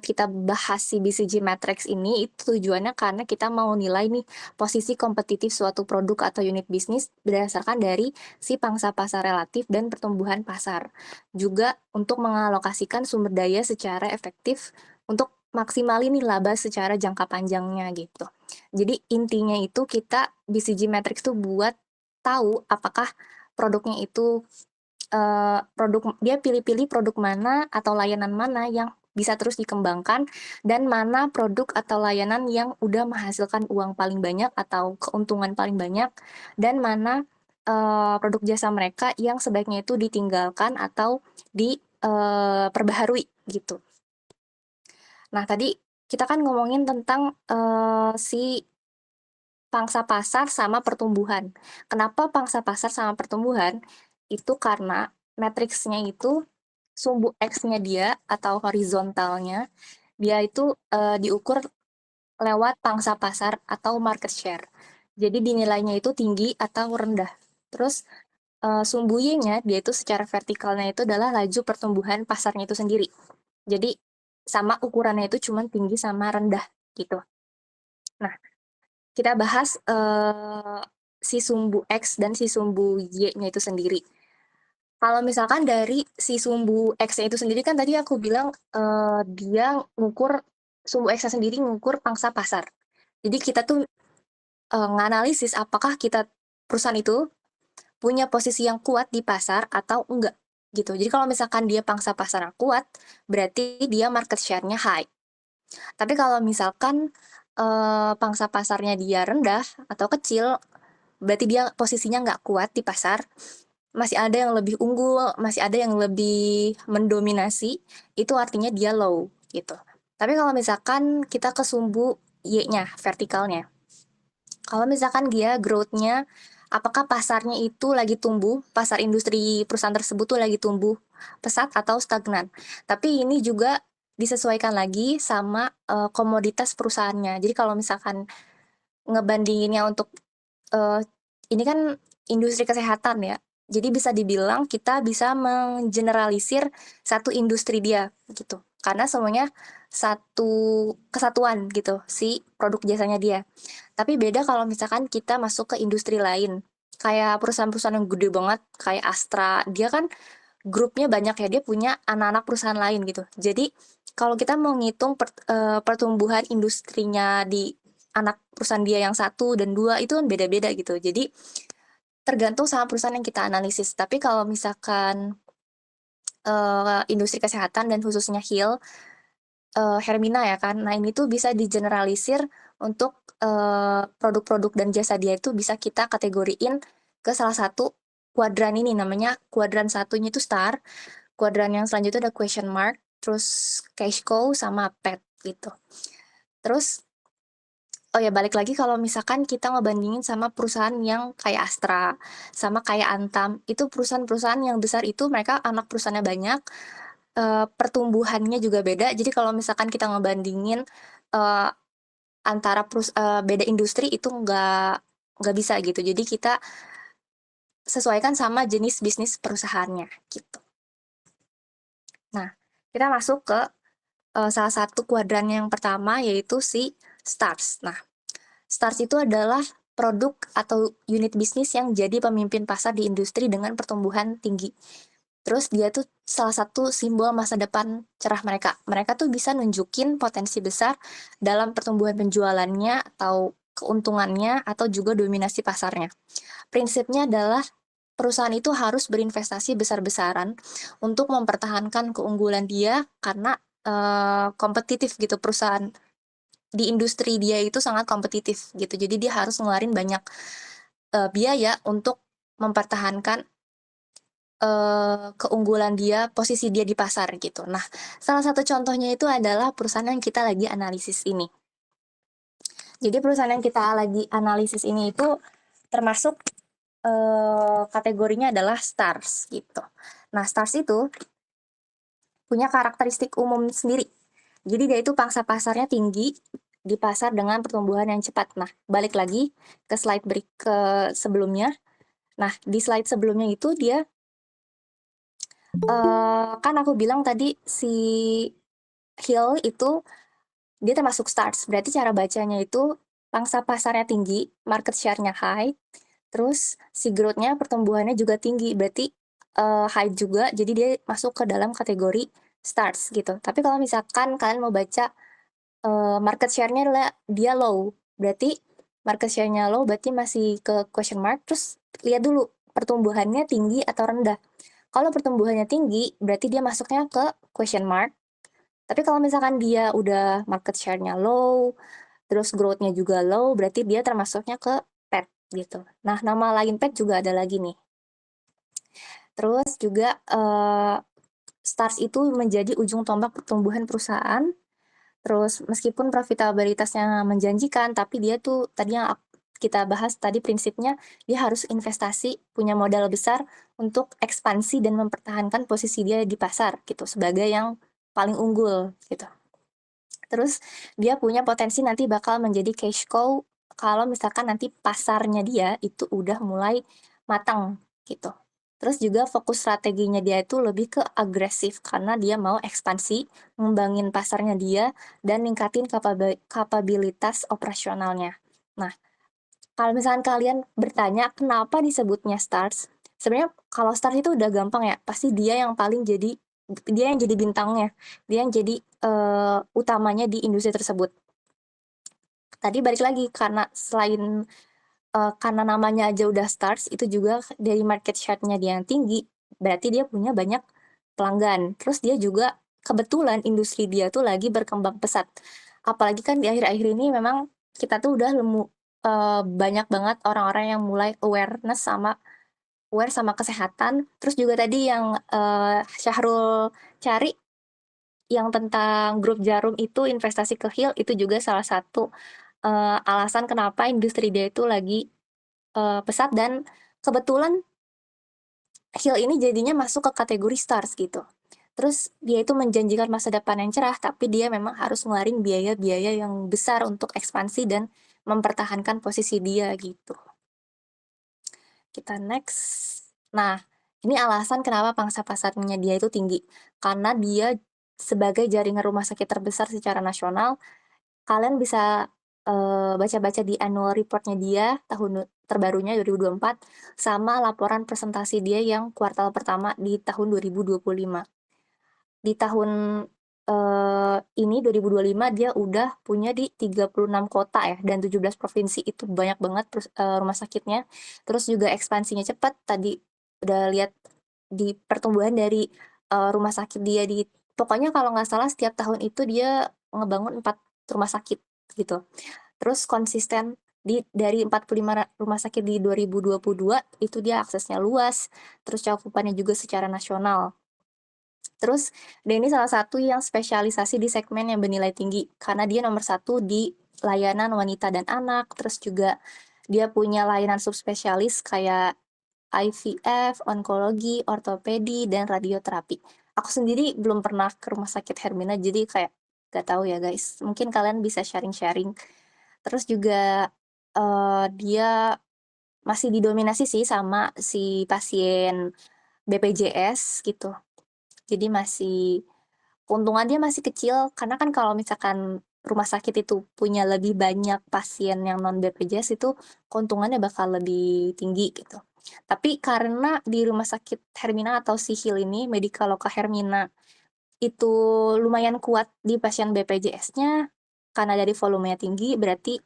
kita bahas si BCG Matrix ini, itu tujuannya karena kita mau nilai nih posisi kompetitif suatu produk atau unit bisnis berdasarkan dari si pangsa pasar relatif dan pertumbuhan pasar. Juga untuk mengalokasikan sumber daya secara efektif untuk maksimalin nih laba secara jangka panjangnya gitu. Jadi intinya itu kita BCG Matrix tuh buat tahu apakah produknya itu, dia pilih-pilih produk mana atau layanan mana yang bisa terus dikembangkan, dan mana produk atau layanan yang udah menghasilkan uang paling banyak atau keuntungan paling banyak, dan mana, produk jasa mereka yang sebaiknya itu ditinggalkan atau perbaharui gitu. Nah, tadi kita kan ngomongin tentang, si pangsa pasar sama pertumbuhan. Kenapa pangsa pasar sama pertumbuhan? Itu karena matriksnya itu sumbu X-nya dia atau horizontalnya, dia itu, diukur lewat pangsa pasar atau market share. Jadi dinilainya itu tinggi atau rendah. Terus, sumbu Y-nya dia itu secara vertikalnya itu adalah laju pertumbuhan pasarnya itu sendiri. Jadi sama ukurannya itu cuman tinggi sama rendah gitu. Nah, kita bahas si sumbu X dan si sumbu Y-nya itu sendiri. Kalau misalkan dari si sumbu X-nya itu sendiri kan tadi aku bilang dia ngukur sumbu X-nya sendiri ngukur pangsa pasar. Jadi kita tuh nganalisis apakah perusahaan itu punya posisi yang kuat di pasar atau enggak gitu. Jadi kalau misalkan dia pangsa pasar yang kuat, berarti dia market share-nya high. Tapi kalau misalkan, pangsa pasarnya dia rendah atau kecil, berarti dia posisinya nggak kuat di pasar, masih ada yang lebih unggul, masih ada yang lebih mendominasi, itu artinya dia low, gitu. Tapi kalau misalkan kita ke sumbu Y-nya, vertikalnya. Kalau misalkan dia growth-nya, apakah pasarnya itu lagi tumbuh, pasar industri perusahaan tersebut tuh lagi tumbuh pesat atau stagnan. Tapi ini juga disesuaikan lagi sama, komoditas perusahaannya. Jadi kalau misalkan ngebandinginnya untuk, eee, ini kan industri kesehatan ya, Jadi bisa dibilang kita bisa mengeneralisir satu industri dia gitu. Karena semuanya satu kesatuan gitu si produk jasanya dia. Tapi beda kalau misalkan kita masuk ke industri lain. Kayak perusahaan-perusahaan yang gede banget kayak Astra, dia kan grupnya banyak ya, dia punya anak-anak perusahaan lain gitu. Jadi kalau kita mau ngitung pertumbuhan industrinya di anak perusahaan dia yang 1 dan 2 itu kan beda-beda gitu. Jadi tergantung sama perusahaan yang kita analisis. Tapi kalau misalkan industri kesehatan dan khususnya Heal, Hermina ya kan. Nah ini tuh bisa digeneralisir untuk produk-produk dan jasa dia itu bisa kita kategoriin ke salah satu kuadran ini, namanya kuadran satunya itu star, kuadran yang selanjutnya ada question mark, terus cash cow sama pet gitu. Terus oh ya balik lagi kalau misalkan kita ngebandingin sama perusahaan yang kayak Astra, sama kayak Antam, itu perusahaan-perusahaan yang besar itu mereka anak perusahaannya banyak, pertumbuhannya juga beda. Jadi kalau misalkan kita ngebandingin, eee, antara beda industri itu nggak bisa gitu. Jadi kita sesuaikan sama jenis bisnis perusahaannya, gitu. Nah, kita masuk ke, salah satu kuadran yang pertama yaitu si stars. Nah, stars itu adalah produk atau unit bisnis yang jadi pemimpin pasar di industri dengan pertumbuhan tinggi. Terus dia tuh salah satu simbol masa depan cerah mereka. Mereka tuh bisa nunjukin potensi besar dalam pertumbuhan penjualannya atau keuntungannya atau juga dominasi pasarnya. Prinsipnya adalah perusahaan itu harus berinvestasi besar-besaran untuk mempertahankan keunggulan dia karena kompetitif gitu perusahaan di industri dia itu sangat kompetitif gitu. Jadi dia harus ngeluarin banyak biaya untuk mempertahankan keunggulan dia, posisi dia di pasar gitu. Nah, salah satu contohnya itu adalah perusahaan yang kita lagi analisis ini. Jadi perusahaan yang kita lagi analisis ini itu termasuk kategorinya adalah stars gitu. Nah, stars itu punya karakteristik umum sendiri. Jadi dia itu pangsa pasarnya tinggi di pasar dengan pertumbuhan yang cepat. Nah, balik lagi ke slide ke sebelumnya. Nah, di slide sebelumnya itu dia kan aku bilang tadi si Hill itu dia termasuk stars, berarti cara bacanya itu pangsa pasarnya tinggi, market share-nya high, terus si growth-nya pertumbuhannya juga tinggi, berarti high juga, jadi dia masuk ke dalam kategori stars gitu. Tapi kalau misalkan kalian mau baca market share-nya dia low, berarti market share-nya low berarti masih ke question mark, terus lihat dulu pertumbuhannya tinggi atau rendah. Kalau pertumbuhannya tinggi, berarti dia masuknya ke question mark. Tapi kalau misalkan dia udah market share-nya low, terus growth-nya juga low, berarti dia termasuknya ke pet gitu. Nah, nama lain pet juga ada lagi nih. Terus juga stars itu menjadi ujung tombak pertumbuhan perusahaan. Terus meskipun profitabilitasnya menjanjikan, tapi dia tuh tadi yang kita bahas tadi prinsipnya dia harus investasi, punya modal besar untuk ekspansi dan mempertahankan posisi dia di pasar gitu sebagai yang paling unggul gitu. Terus dia punya potensi nanti bakal menjadi cash cow kalau misalkan nanti pasarnya dia itu udah mulai matang gitu. Terus juga fokus strateginya dia itu lebih ke agresif karena dia mau ekspansi, ngembangin pasarnya dia dan ningkatin kapabilitas operasionalnya. Nah, kalau misalkan kalian bertanya kenapa disebutnya stars, sebenarnya kalau stars itu udah gampang ya, pasti dia yang jadi bintangnya, dia yang jadi utamanya di industri tersebut. Tadi balik lagi karena selain karena namanya aja udah stars, itu juga dari market share-nya dia yang tinggi, berarti dia punya banyak pelanggan. Terus dia juga kebetulan industri dia tuh lagi berkembang pesat. Apalagi kan di akhir-akhir ini memang kita tuh udah banyak banget orang-orang yang mulai aware sama kesehatan. Terus juga tadi yang Syahrul cari yang tentang grup Jarum itu investasi ke Heal itu juga salah satu alasan kenapa industri dia itu lagi pesat dan kebetulan Heal ini jadinya masuk ke kategori stars gitu. Terus dia itu menjanjikan masa depan yang cerah, tapi dia memang harus ngeluarin biaya-biaya yang besar untuk ekspansi dan mempertahankan posisi dia gitu. Kita next. Nah, ini alasan kenapa pangsa pasarnya dia itu tinggi, karena dia sebagai jaringan rumah sakit terbesar secara nasional. Kalian bisa, baca-baca di annual report-nya dia terbarunya 2024, sama laporan presentasi dia yang kuartal pertama di tahun 2025. Di tahun, ini 2025 dia udah punya di 36 kota ya, dan 17 provinsi, itu banyak banget rumah sakitnya. Terus juga ekspansinya cepat, tadi udah lihat di pertumbuhan dari, rumah sakit dia pokoknya kalau nggak salah setiap tahun itu dia ngebangun 4 rumah sakit, gitu. Terus konsisten dari 45 rumah sakit di 2022, itu dia aksesnya luas, terus cakupannya juga secara nasional. Terus dia ini salah satu yang spesialisasi di segmen yang bernilai tinggi, karena dia nomor satu di layanan wanita dan anak, terus juga dia punya layanan subspesialis kayak IVF, onkologi, ortopedi, dan radioterapi. Aku sendiri belum pernah ke rumah sakit Hermina, jadi kayak gak tahu ya guys, mungkin kalian bisa sharing-sharing. Terus juga, dia masih didominasi sih sama si pasien BPJS gitu. Jadi keuntungan dia masih kecil, karena kan kalau misalkan rumah sakit itu punya lebih banyak pasien yang non BPJS itu keuntungannya bakal lebih tinggi gitu. Tapi karena di rumah sakit Hermina atau Sihil ini, Medikaloka Hermina, itu lumayan kuat di pasien BPJS-nya, karena dari volumenya tinggi, berarti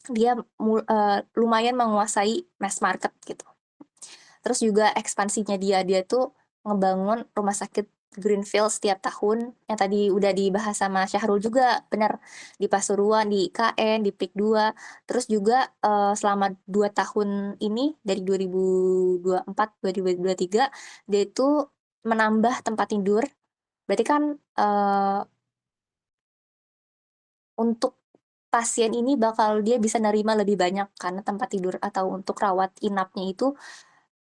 dia lumayan menguasai mass market gitu. Terus juga ekspansinya dia tuh ngebangun rumah sakit greenfield setiap tahun, yang tadi udah dibahas sama Syahrul juga, bener, di Pasuruan, di IKN, di PIK 2. Terus juga, selama 2 tahun ini, dari 2024, 2023, dia itu menambah tempat tidur, berarti kan, untuk pasien ini dia bisa nerima lebih banyak, karena tempat tidur atau untuk rawat inapnya itu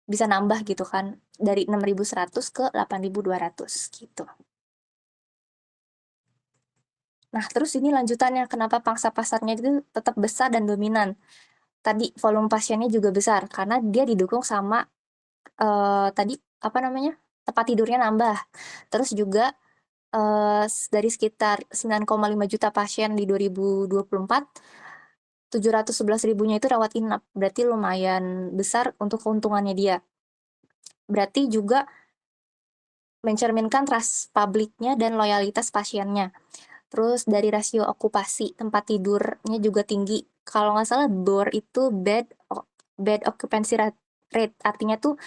bisa nambah gitu kan, dari 6.100 ke 8.200 gitu. Nah, terus ini lanjutannya, kenapa pangsa pasarnya itu tetap besar dan dominan. Tadi volume pasiennya juga besar, karena dia didukung sama, tadi, apa namanya, tempat tidurnya nambah. Terus juga, dari sekitar 9,5 juta pasien di 2024, 711 ribunya itu rawat inap, berarti lumayan besar untuk keuntungannya dia. Berarti juga mencerminkan trust publiknya dan loyalitas pasiennya. Terus dari rasio okupasi tempat tidurnya juga tinggi. Kalau nggak salah BOR itu bed occupancy rate, artinya tuh,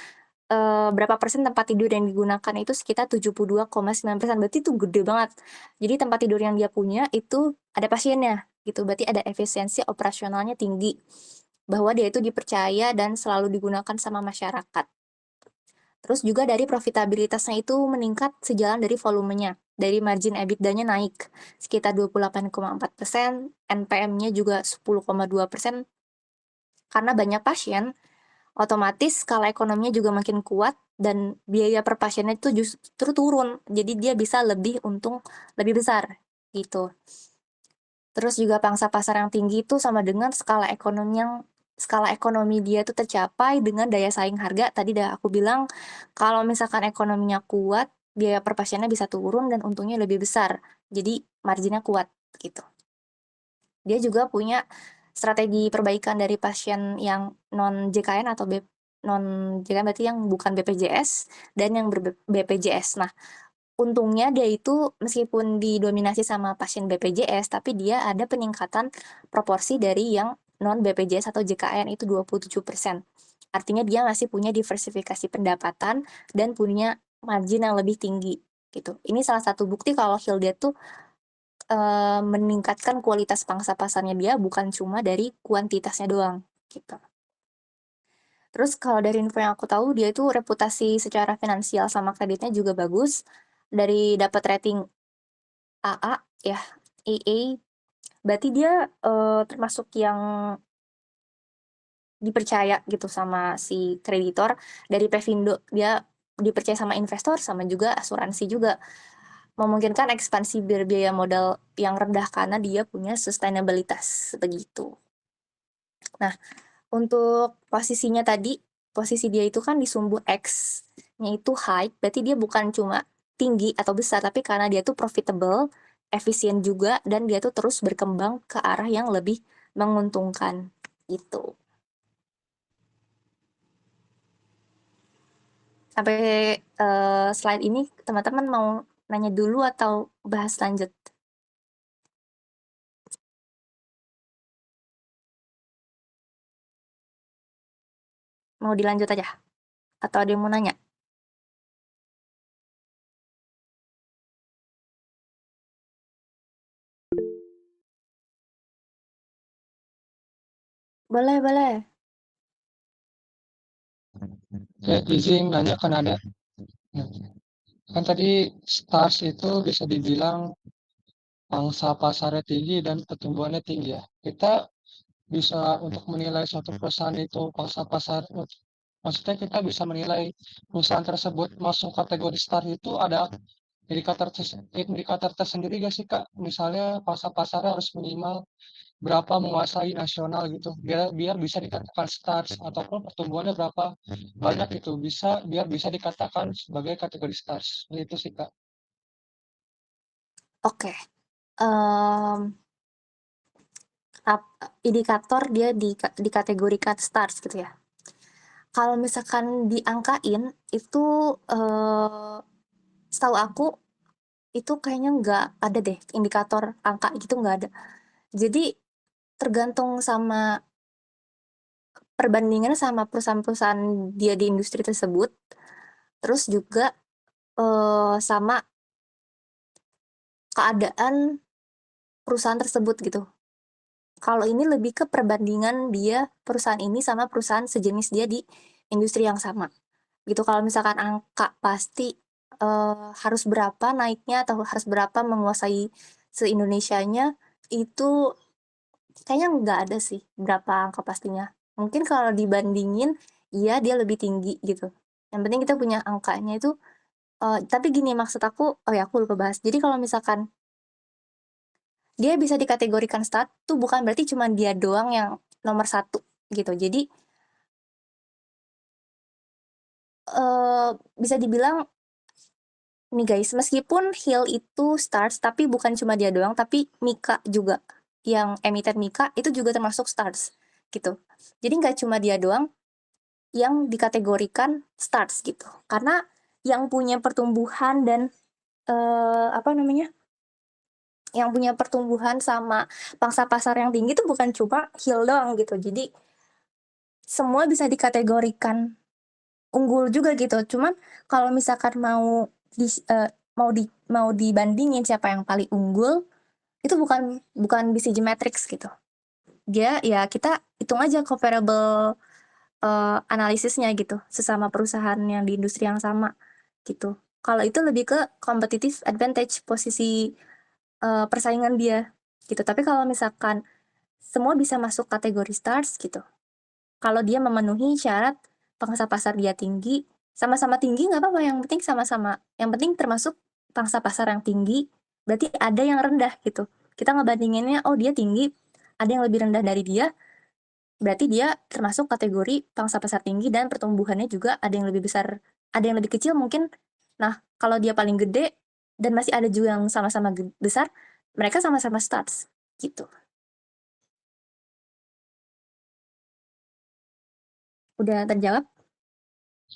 berapa persen tempat tidur yang digunakan itu sekitar 72,9%, berarti itu gede banget. Jadi tempat tidur yang dia punya itu ada pasiennya, gitu, berarti ada efisiensi operasionalnya tinggi, bahwa dia itu dipercaya dan selalu digunakan sama masyarakat. Terus juga dari profitabilitasnya itu meningkat sejalan dari volumenya, dari margin EBITDA-nya naik sekitar 28,4%, NPM-nya juga 10,2%, karena banyak pasien, otomatis skala ekonominya juga makin kuat dan biaya per pasiennya itu justru turun, jadi dia bisa lebih untung lebih besar, gitu. Terus juga pangsa pasar yang tinggi itu sama dengan skala ekonomi dia tuh tercapai dengan daya saing harga. Tadi udah aku bilang, kalau misalkan ekonominya kuat, biaya per pasiennya bisa turun dan untungnya lebih besar. Jadi marginnya kuat, gitu. Dia juga punya strategi perbaikan dari pasien yang non JKN atau non JKN, berarti yang bukan BPJS dan yang BPJS. Nah, untungnya dia itu meskipun didominasi sama pasien BPJS, tapi dia ada peningkatan proporsi dari yang non-BPJS atau JKN itu 27%. Artinya dia masih punya diversifikasi pendapatan dan punya margin yang lebih tinggi, gitu. Ini salah satu bukti kalau Hilda tuh, meningkatkan kualitas pangsa pasarnya dia bukan cuma dari kuantitasnya doang, gitu. Terus kalau dari info yang aku tahu, dia itu reputasi secara finansial sama kreditnya juga bagus, dari dapat rating AA ya, AA, berarti dia, termasuk yang dipercaya gitu sama si kreditor. Dari Pevindo, dia dipercaya sama investor, sama juga asuransi juga. Memungkinkan ekspansi berbiaya modal yang rendah karena dia punya sustainabilitas, begitu. Nah, untuk posisinya tadi, posisi dia itu kan di sumbu X-nya itu high, berarti dia bukan cuma tinggi atau besar, tapi karena dia tuh profitable, efisien juga, dan dia tuh terus berkembang ke arah yang lebih menguntungkan, gitu. Sampai slide ini teman-teman mau nanya dulu atau bahas lanjut? Mau dilanjut aja? Atau ada yang mau nanya? Boleh, boleh. Kayak izin nanya kan ada. Kan tadi stars itu bisa dibilang pangsa pasarnya tinggi dan pertumbuhannya tinggi ya. Kita bisa untuk menilai suatu perusahaan itu pangsa pasar, maksudnya kita bisa menilai perusahaan tersebut masuk kategori star itu ada indikator tersendiri gak sih Kak? Misalnya pangsa pasarnya harus minimal berapa menguasai nasional gitu, biar biar bisa dikatakan stars ataupun pertumbuhannya berapa banyak itu bisa biar bisa dikatakan sebagai kategori stars. Itu sih Kak. Oke. Indikator dia dikategorikan stars gitu ya. Kalau misalkan diangkain itu setahu aku itu kayaknya nggak ada deh indikator angka gitu, nggak ada. Jadi tergantung sama perbandingannya sama perusahaan-perusahaan dia di industri tersebut, terus juga sama keadaan perusahaan tersebut gitu. Kalau ini lebih ke perbandingan dia perusahaan ini sama perusahaan sejenis dia di industri yang sama. Gitu, kalau misalkan angka pasti, harus berapa naiknya atau harus berapa menguasai se-Indonesianya, itu kayaknya nggak ada sih berapa angka pastinya. Mungkin kalau dibandingin, iya dia lebih tinggi gitu. Yang penting kita punya angkanya itu, tapi gini maksud aku oh ya aku lupa bahas. Jadi kalau misalkan dia bisa dikategorikan start tuh bukan berarti cuma dia doang yang nomor satu gitu. Jadi, bisa dibilang nih guys, meskipun Hill itu stars, tapi bukan cuma dia doang, tapi Mika juga. Yang emiten Mika itu juga termasuk stars, gitu. Jadi nggak cuma dia doang yang dikategorikan stars gitu. Karena yang punya pertumbuhan dan apa namanya? Yang punya pertumbuhan sama pangsa pasar yang tinggi itu bukan cuma Hill doang gitu. Jadi semua bisa dikategorikan unggul juga gitu. Cuman kalau misalkan mau dibandingin siapa yang paling unggul, itu bukan bukan BCG Matrix gitu. Dia ya kita hitung aja comparable analisisnya gitu, sesama perusahaan yang di industri yang sama gitu. Kalau itu lebih ke competitive advantage, posisi persaingan dia gitu. Tapi kalau misalkan semua bisa masuk kategori stars gitu, kalau dia memenuhi syarat pangsa pasar dia tinggi, sama-sama tinggi nggak apa-apa, yang penting sama-sama, yang penting termasuk pangsa pasar yang tinggi, berarti ada yang rendah gitu. Kita ngebandinginnya, oh dia tinggi, ada yang lebih rendah dari dia, berarti dia termasuk kategori pangsa pasar tinggi dan pertumbuhannya juga ada yang lebih besar, ada yang lebih kecil mungkin. Nah, kalau dia paling gede dan masih ada juga yang sama-sama besar, mereka sama-sama starts gitu. Udah terjawab?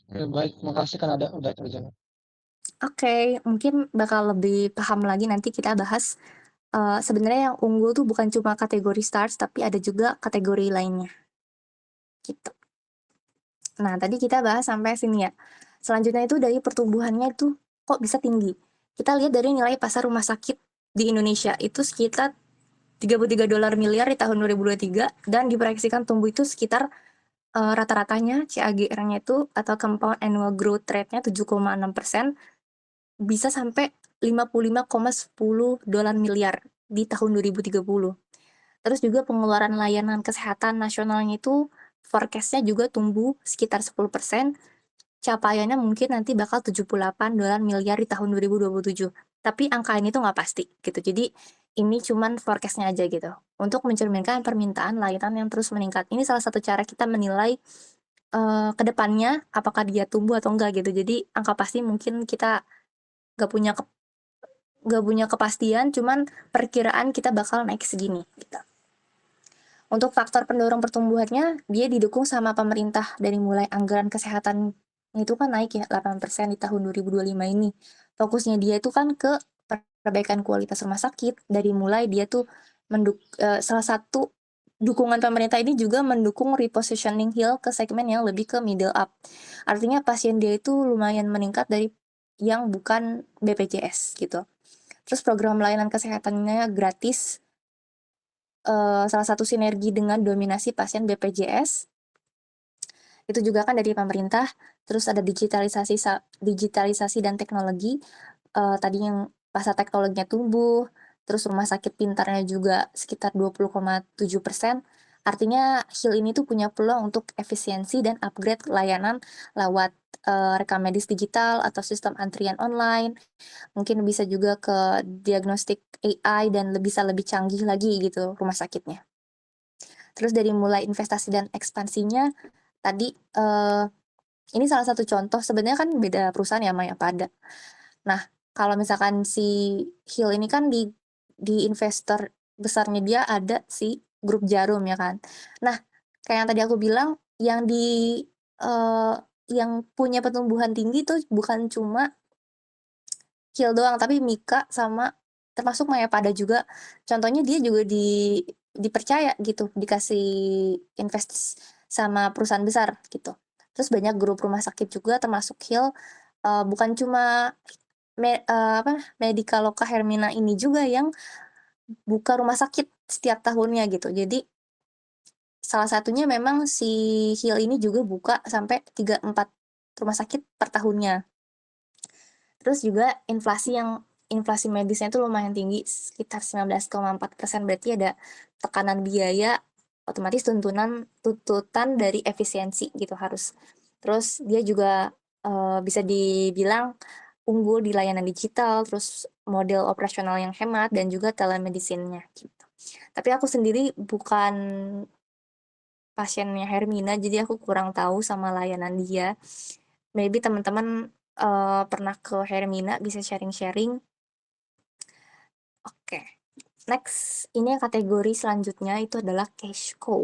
Baik, makasih kan ada udah terjawab. Oke, mungkin bakal lebih paham lagi nanti kita bahas, sebenarnya yang unggul tuh bukan cuma kategori stars, tapi ada juga kategori lainnya, gitu. Nah, tadi kita bahas sampai sini ya. Selanjutnya itu dari pertumbuhannya itu kok bisa tinggi. Kita lihat dari nilai pasar rumah sakit di Indonesia, itu sekitar $33 miliar di tahun 2023 dan diproyeksikan tumbuh itu sekitar, rata-ratanya CAGR-nya itu atau compound annual growth rate-nya 7,6%. Bisa sampai $55,10 miliar di tahun 2030. Terus juga pengeluaran layanan kesehatan nasionalnya itu forecast-nya juga tumbuh sekitar 10%, capaiannya mungkin nanti bakal $78 miliar di tahun 2027. Tapi angka ini tuh nggak pasti gitu. Jadi ini cuman forecast-nya aja gitu. Untuk mencerminkan permintaan layanan yang terus meningkat. Ini salah satu cara kita menilai ke depannya apakah dia tumbuh atau enggak gitu. Jadi angka pasti mungkin kita nggak punya kepastian, cuman perkiraan kita bakal naik segini gitu. Untuk faktor pendorong pertumbuhannya, dia didukung sama pemerintah dari mulai anggaran kesehatan itu kan naik ya 8% di tahun 2025 ini. Fokusnya dia itu kan ke perbaikan kualitas rumah sakit, dari mulai dia tuh salah satu dukungan pemerintah ini juga mendukung repositioning Heal ke segmen yang lebih ke middle up. Artinya pasien dia itu lumayan meningkat dari yang bukan BPJS gitu. Terus program layanan kesehatannya gratis, salah satu sinergi dengan dominasi pasien BPJS, itu juga kan dari pemerintah. Terus ada digitalisasi dan teknologi, tadi yang pasar teknologinya tumbuh, terus rumah sakit pintarnya juga sekitar 20,7%. Artinya Heal ini tuh punya peluang untuk efisiensi dan upgrade layanan lewat, rekam medis digital atau sistem antrian online, mungkin bisa juga ke diagnostik AI dan bisa lebih canggih lagi gitu rumah sakitnya. Terus dari mulai investasi dan ekspansinya, tadi, ini salah satu contoh, sebenarnya kan beda perusahaan ya Mayapada. Nah, kalau misalkan si Heal ini kan di investor besarnya dia ada si Grup Jarum ya kan. Nah, kayak yang tadi aku bilang, eee, yang punya pertumbuhan tinggi tuh bukan cuma Heal doang, tapi Mika sama termasuk Mayapada juga. Contohnya dia juga dipercaya gitu, dikasih invest sama perusahaan besar gitu. Terus banyak grup rumah sakit juga termasuk Heal, bukan cuma Medikaloka Hermina ini juga yang buka rumah sakit setiap tahunnya gitu. Jadi salah satunya memang si Heal ini juga buka sampai 3, 4 rumah sakit per tahunnya. Terus juga inflasi medisnya itu lumayan tinggi, sekitar 19,4%, berarti ada tekanan biaya, otomatis tuntutan dari efisiensi gitu harus. Terus dia juga, bisa dibilang unggul di layanan digital, terus model operasional yang hemat, dan juga telemedicine-nya gitu. Tapi aku sendiri bukan pasiennya Hermina, jadi aku kurang tahu sama layanan dia. Maybe teman-teman, pernah ke Hermina bisa sharing-sharing. Oke, next, ini yang kategori selanjutnya itu adalah cash cow.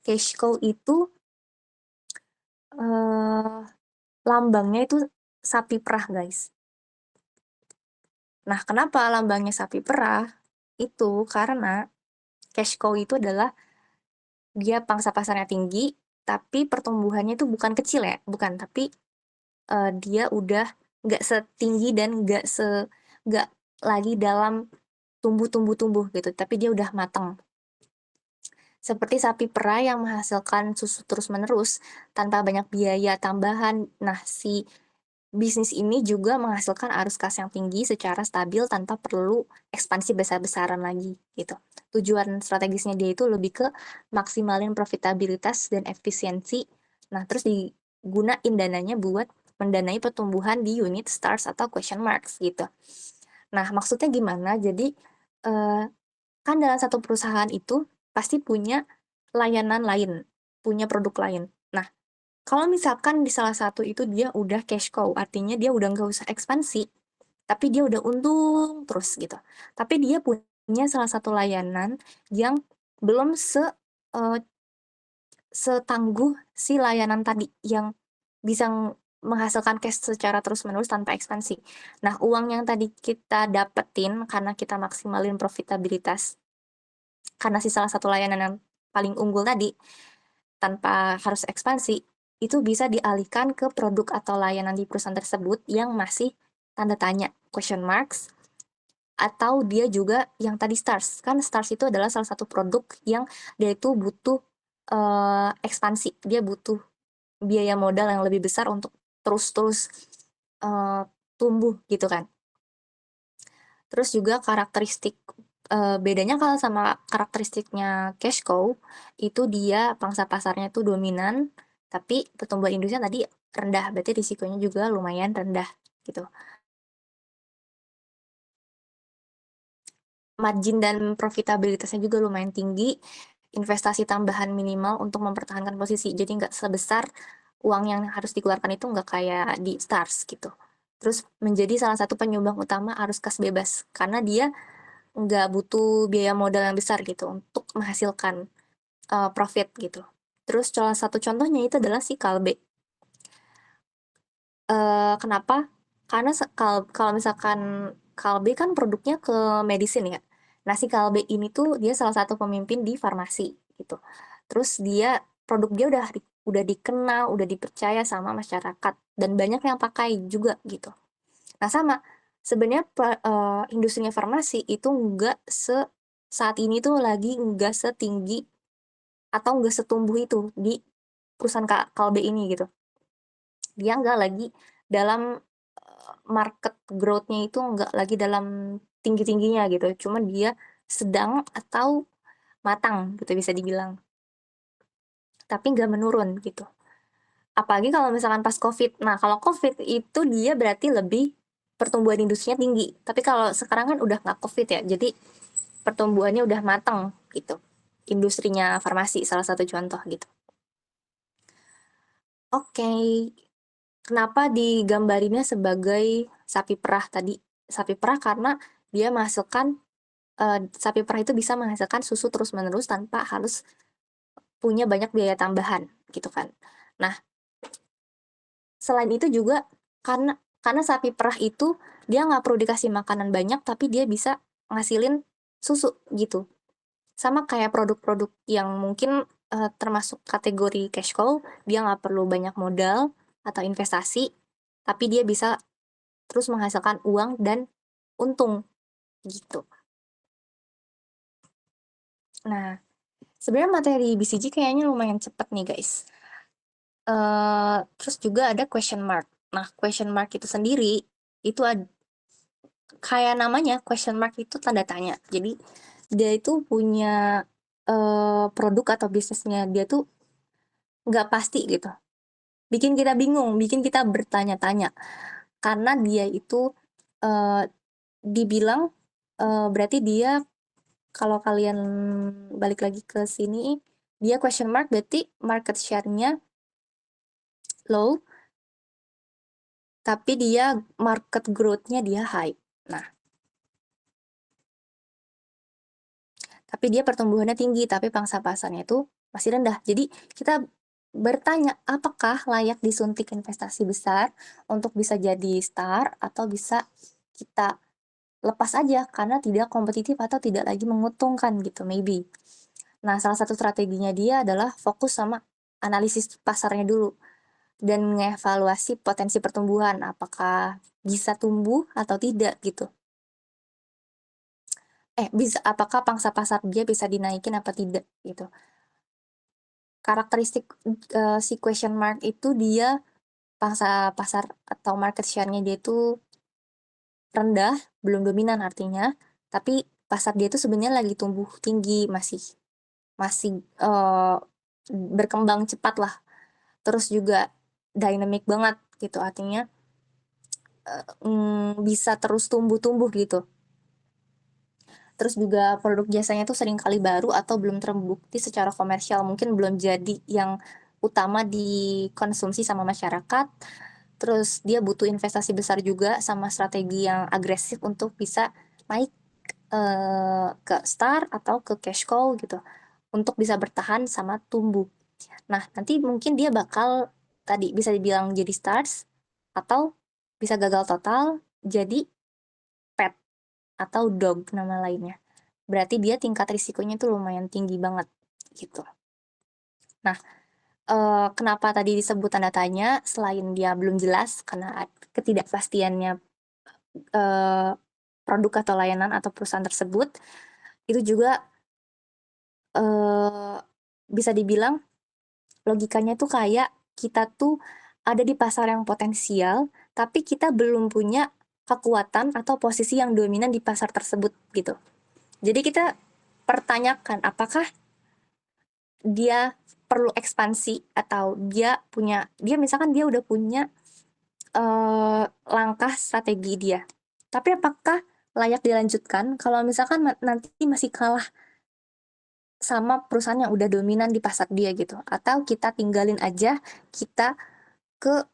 Cash cow itu, eee, lambangnya itu sapi perah, guys. Nah, kenapa lambangnya sapi perah? Itu karena cash cow itu adalah dia pangsa pasarnya tinggi, tapi pertumbuhannya itu bukan kecil ya, bukan, tapi dia udah nggak setinggi dan nggak lagi dalam tumbuh gitu, tapi dia udah matang. Seperti sapi perah yang menghasilkan susu terus-menerus tanpa banyak biaya tambahan. Nah, si bisnis ini juga menghasilkan arus kas yang tinggi secara stabil tanpa perlu ekspansi besar-besaran lagi gitu. Tujuan strategisnya dia itu lebih ke maksimalin profitabilitas dan efisiensi. Nah, terus digunain dananya buat mendanai pertumbuhan di unit stars atau question marks gitu. Nah, maksudnya gimana? Jadi, kan dalam satu perusahaan itu pasti punya layanan lain, punya produk lain. Nah, kalau misalkan di salah satu itu dia udah cash cow, artinya dia udah nggak usah ekspansi, tapi dia udah untung terus gitu. Tapi dia punya salah satu layanan yang belum eee, setangguh si layanan tadi, yang bisa menghasilkan cash secara terus-menerus tanpa ekspansi. Nah, uang yang tadi kita dapetin karena kita maksimalin profitabilitas, karena si salah satu layanan yang paling unggul tadi, tanpa harus ekspansi, itu bisa dialihkan ke produk atau layanan di perusahaan tersebut yang masih tanda tanya, question marks, atau dia juga yang tadi stars. Kan stars itu adalah salah satu produk yang dia itu butuh, ekspansi, dia butuh biaya modal yang lebih besar untuk terus-terus, eee, tumbuh gitu kan. Terus juga karakteristik, bedanya kalau sama karakteristiknya cash cow, itu dia pangsa pasarnya itu dominan, tapi pertumbuhan industrinya tadi rendah, berarti risikonya juga lumayan rendah, gitu. Margin dan profitabilitasnya juga lumayan tinggi, investasi tambahan minimal untuk mempertahankan posisi. Jadi nggak sebesar uang yang harus dikeluarkan itu nggak kayak di Stars gitu. Terus menjadi salah satu penyumbang utama arus kas bebas karena dia nggak butuh biaya modal yang besar gitu untuk menghasilkan profit gitu. Terus salah satu contohnya itu adalah si Kalbe. Kenapa? Karena kalau misalkan Kalbe kan produknya ke medicine ya. Nah, si Kalbe ini tuh dia salah satu pemimpin di farmasi gitu. Terus produk dia udah dikenal, udah dipercaya sama masyarakat dan banyak yang pakai juga gitu. Nah, sama sebenarnya industrinya farmasi itu saat ini tuh lagi enggak setinggi atau enggak setumbuh itu di perusahaan Kalbe ini gitu. Dia enggak lagi dalam market growth-nya itu enggak lagi dalam tinggi-tingginya gitu, cuma dia sedang atau matang gitu bisa dibilang. Tapi enggak menurun gitu. Apalagi kalau misalkan pas Covid. Nah, kalau Covid itu dia berarti lebih pertumbuhan industrinya tinggi. Tapi kalau sekarang kan udah nggak Covid ya, jadi pertumbuhannya udah matang gitu. Industrinya farmasi salah satu contoh gitu. Oke, kenapa digambarinnya sebagai sapi perah tadi? Sapi perah karena dia menghasilkan sapi perah itu bisa menghasilkan susu terus-menerus tanpa harus punya banyak biaya tambahan gitu kan. Nah, selain itu juga karena sapi perah itu dia nggak perlu dikasih makanan banyak tapi dia bisa ngasilin susu gitu. Sama kayak produk-produk yang mungkin termasuk kategori cash cow, dia nggak perlu banyak modal atau investasi, tapi dia bisa terus menghasilkan uang dan untung gitu. Nah, sebenarnya materi BCG kayaknya lumayan cepet nih guys. Terus juga ada question mark. Nah, question mark itu sendiri itu kayak namanya question mark itu tanda tanya. Jadi dia itu punya produk atau bisnisnya dia tuh nggak pasti gitu. Bikin kita bingung, bikin kita bertanya-tanya. Karena dia itu dibilang berarti dia kalau kalian balik lagi ke sini dia question mark berarti market share-nya low tapi dia market growth-nya dia high. Nah, tapi dia pertumbuhannya tinggi tapi pangsa pasarnya itu masih rendah. Jadi kita bertanya apakah layak disuntik investasi besar untuk bisa jadi star atau bisa kita lepas aja karena tidak kompetitif atau tidak lagi menguntungkan gitu maybe. Nah, salah satu strateginya dia adalah fokus sama analisis pasarnya dulu dan mengevaluasi potensi pertumbuhan apakah bisa tumbuh atau tidak gitu. Apakah pangsa pasar dia bisa dinaikin apa tidak gitu. Karakteristik si question mark itu dia pangsa pasar atau market share-nya dia itu rendah, belum dominan artinya, tapi pasar dia itu sebenarnya lagi tumbuh tinggi, masih berkembang cepat lah. Terus juga dynamic banget gitu, artinya bisa terus tumbuh gitu. Terus juga produk jasanya tuh sering kali baru atau belum terbukti secara komersial, mungkin belum jadi yang utama dikonsumsi sama masyarakat. Terus dia butuh investasi besar juga sama strategi yang agresif untuk bisa naik ke star atau ke cash cow gitu untuk bisa bertahan sama tumbuh. Nah, nanti mungkin dia bakal tadi bisa dibilang jadi stars atau bisa gagal total jadi pet atau dog nama lainnya. Berarti dia tingkat risikonya tuh lumayan tinggi banget gitu. Nah, kenapa tadi disebut tanda tanya selain dia belum jelas karena ketidakpastiannya produk atau layanan atau perusahaan tersebut, itu juga bisa dibilang logikanya tuh kayak kita tuh ada di pasar yang potensial, tapi kita belum punya kekuatan atau posisi yang dominan di pasar tersebut gitu. Jadi kita pertanyakan apakah dia perlu ekspansi atau dia misalkan dia udah punya langkah strategi dia. Tapi apakah layak dilanjutkan kalau misalkan nanti masih kalah sama perusahaan yang udah dominan di pasar dia gitu, atau kita tinggalin aja, kita ke,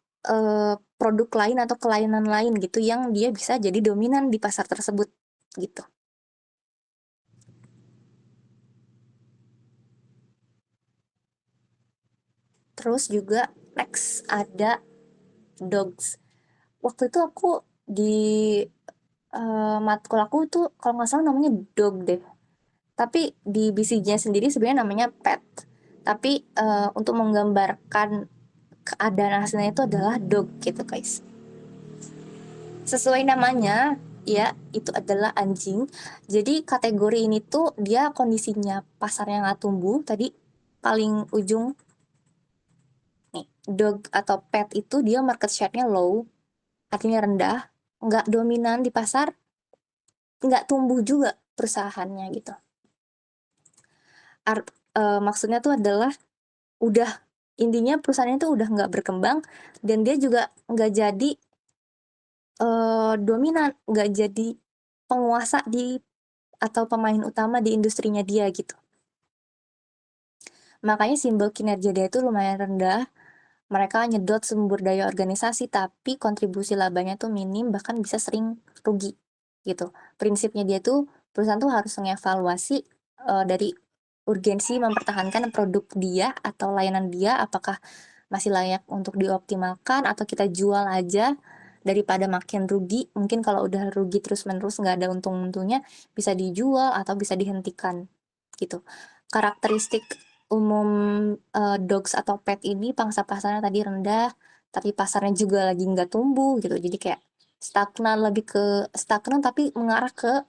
produk lain atau ke layanan lain gitu yang dia bisa jadi dominan di pasar tersebut, gitu. Terus juga next ada dogs. Waktu itu aku di, matkul aku tuh kalau nggak salah namanya dog deh, tapi di BCG-nya sendiri sebenarnya namanya pet. Tapi, untuk menggambarkan keadaan aslinya itu adalah dog gitu, guys. Sesuai namanya, ya, itu adalah anjing. Jadi kategori ini tuh dia kondisinya pasarnya nggak tumbuh, tadi paling ujung nih, dog atau pet itu dia market share-nya low, artinya rendah, nggak dominan di pasar, nggak tumbuh juga perusahaannya gitu. Maksudnya tuh adalah udah intinya perusahaannya tuh udah nggak berkembang dan dia juga nggak jadi dominan, nggak jadi penguasa di atau pemain utama di industrinya dia gitu. Makanya simbol kinerja dia itu lumayan rendah. Mereka nyedot sumber daya organisasi tapi kontribusi labanya tuh minim bahkan bisa sering rugi gitu. Prinsipnya dia tuh perusahaan tuh harus mengevaluasi dari urgensi mempertahankan produk dia atau layanan dia apakah masih layak untuk dioptimalkan atau kita jual aja daripada makin rugi. Mungkin kalau udah rugi terus-menerus nggak ada untung-untungnya bisa dijual atau bisa dihentikan gitu. Karakteristik umum dogs atau pet ini pangsa pasarnya tadi rendah, tapi pasarnya juga lagi nggak tumbuh gitu. Jadi kayak stagnan, lebih ke stagnan tapi mengarah ke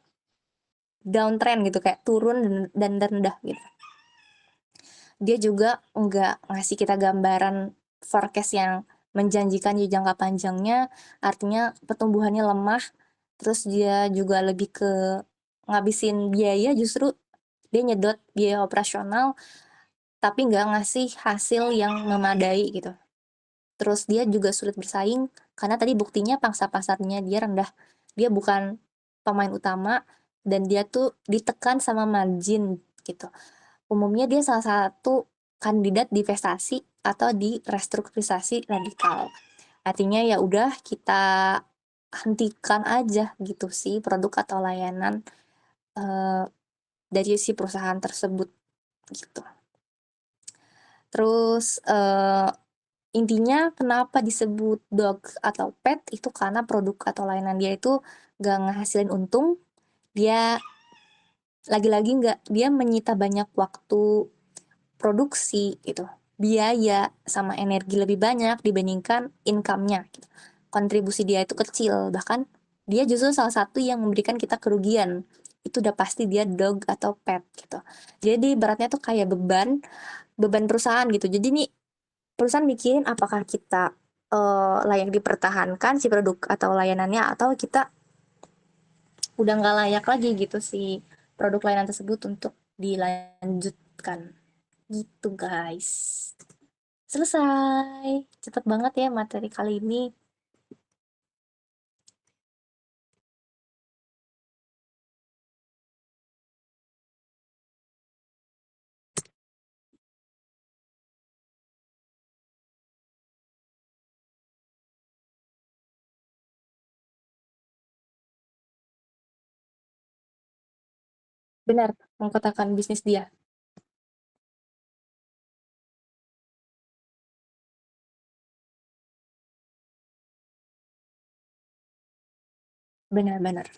downtrend gitu, kayak turun dan rendah gitu. Dia juga nggak ngasih kita gambaran forecast yang menjanjikan di jangka panjangnya, artinya pertumbuhannya lemah, terus dia juga lebih ke ngabisin biaya, justru dia nyedot biaya operasional, tapi nggak ngasih hasil yang memadai gitu. Terus dia juga sulit bersaing, karena tadi buktinya pangsa pasarnya dia rendah. Dia bukan pemain utama, dan dia tuh ditekan sama margin gitu. Umumnya dia salah satu kandidat divestasi atau di restrukturisasi radikal. Artinya ya udah kita hentikan aja gitu sih produk atau layanan dari si perusahaan tersebut gitu. Terus intinya kenapa disebut dog atau pet itu karena produk atau layanan dia itu gak ngehasilin untung, dia lagi-lagi dia menyita banyak waktu produksi gitu, biaya sama energi lebih banyak dibandingkan income-nya gitu. Kontribusi dia itu kecil, bahkan dia justru salah satu yang memberikan kita kerugian. Itu udah pasti dia dog atau pet gitu. Jadi ibaratnya tuh kayak beban perusahaan gitu. Jadi nih perusahaan mikirin apakah kita layak dipertahankan si produk atau layanannya atau kita udah nggak layak lagi gitu si produk layanan tersebut untuk dilanjutkan. Gitu guys. Selesai. Cepet banget ya materi kali ini. Benar, mengkotakkan bisnis dia. Benar-benar.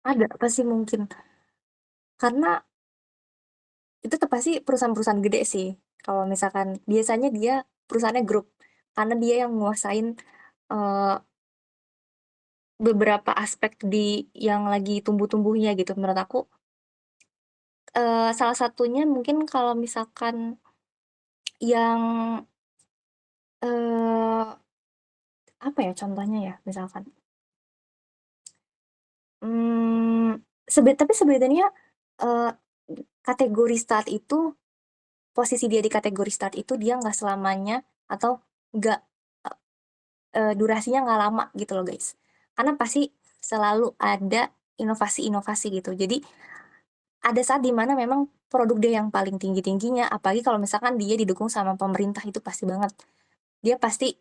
Ada, pasti mungkin. Karena itu tuh pasti perusahaan-perusahaan gede sih. Kalau misalkan biasanya dia perusahaannya grup, karena dia yang nguasain, eee, beberapa aspek di yang lagi tumbuh-tumbuhnya gitu menurut aku, salah satunya mungkin kalau misalkan yang, eee, apa ya contohnya ya misalkan, mmm, tapi sebenarnya, eee, kategori start itu posisi dia di kategori start itu dia nggak selamanya atau nggak, durasinya nggak lama gitu loh guys. Karena pasti selalu ada inovasi-inovasi gitu. Jadi, ada saat di mana memang produk dia yang paling tinggi-tingginya, apalagi kalau misalkan dia didukung sama pemerintah itu pasti banget. Dia pasti,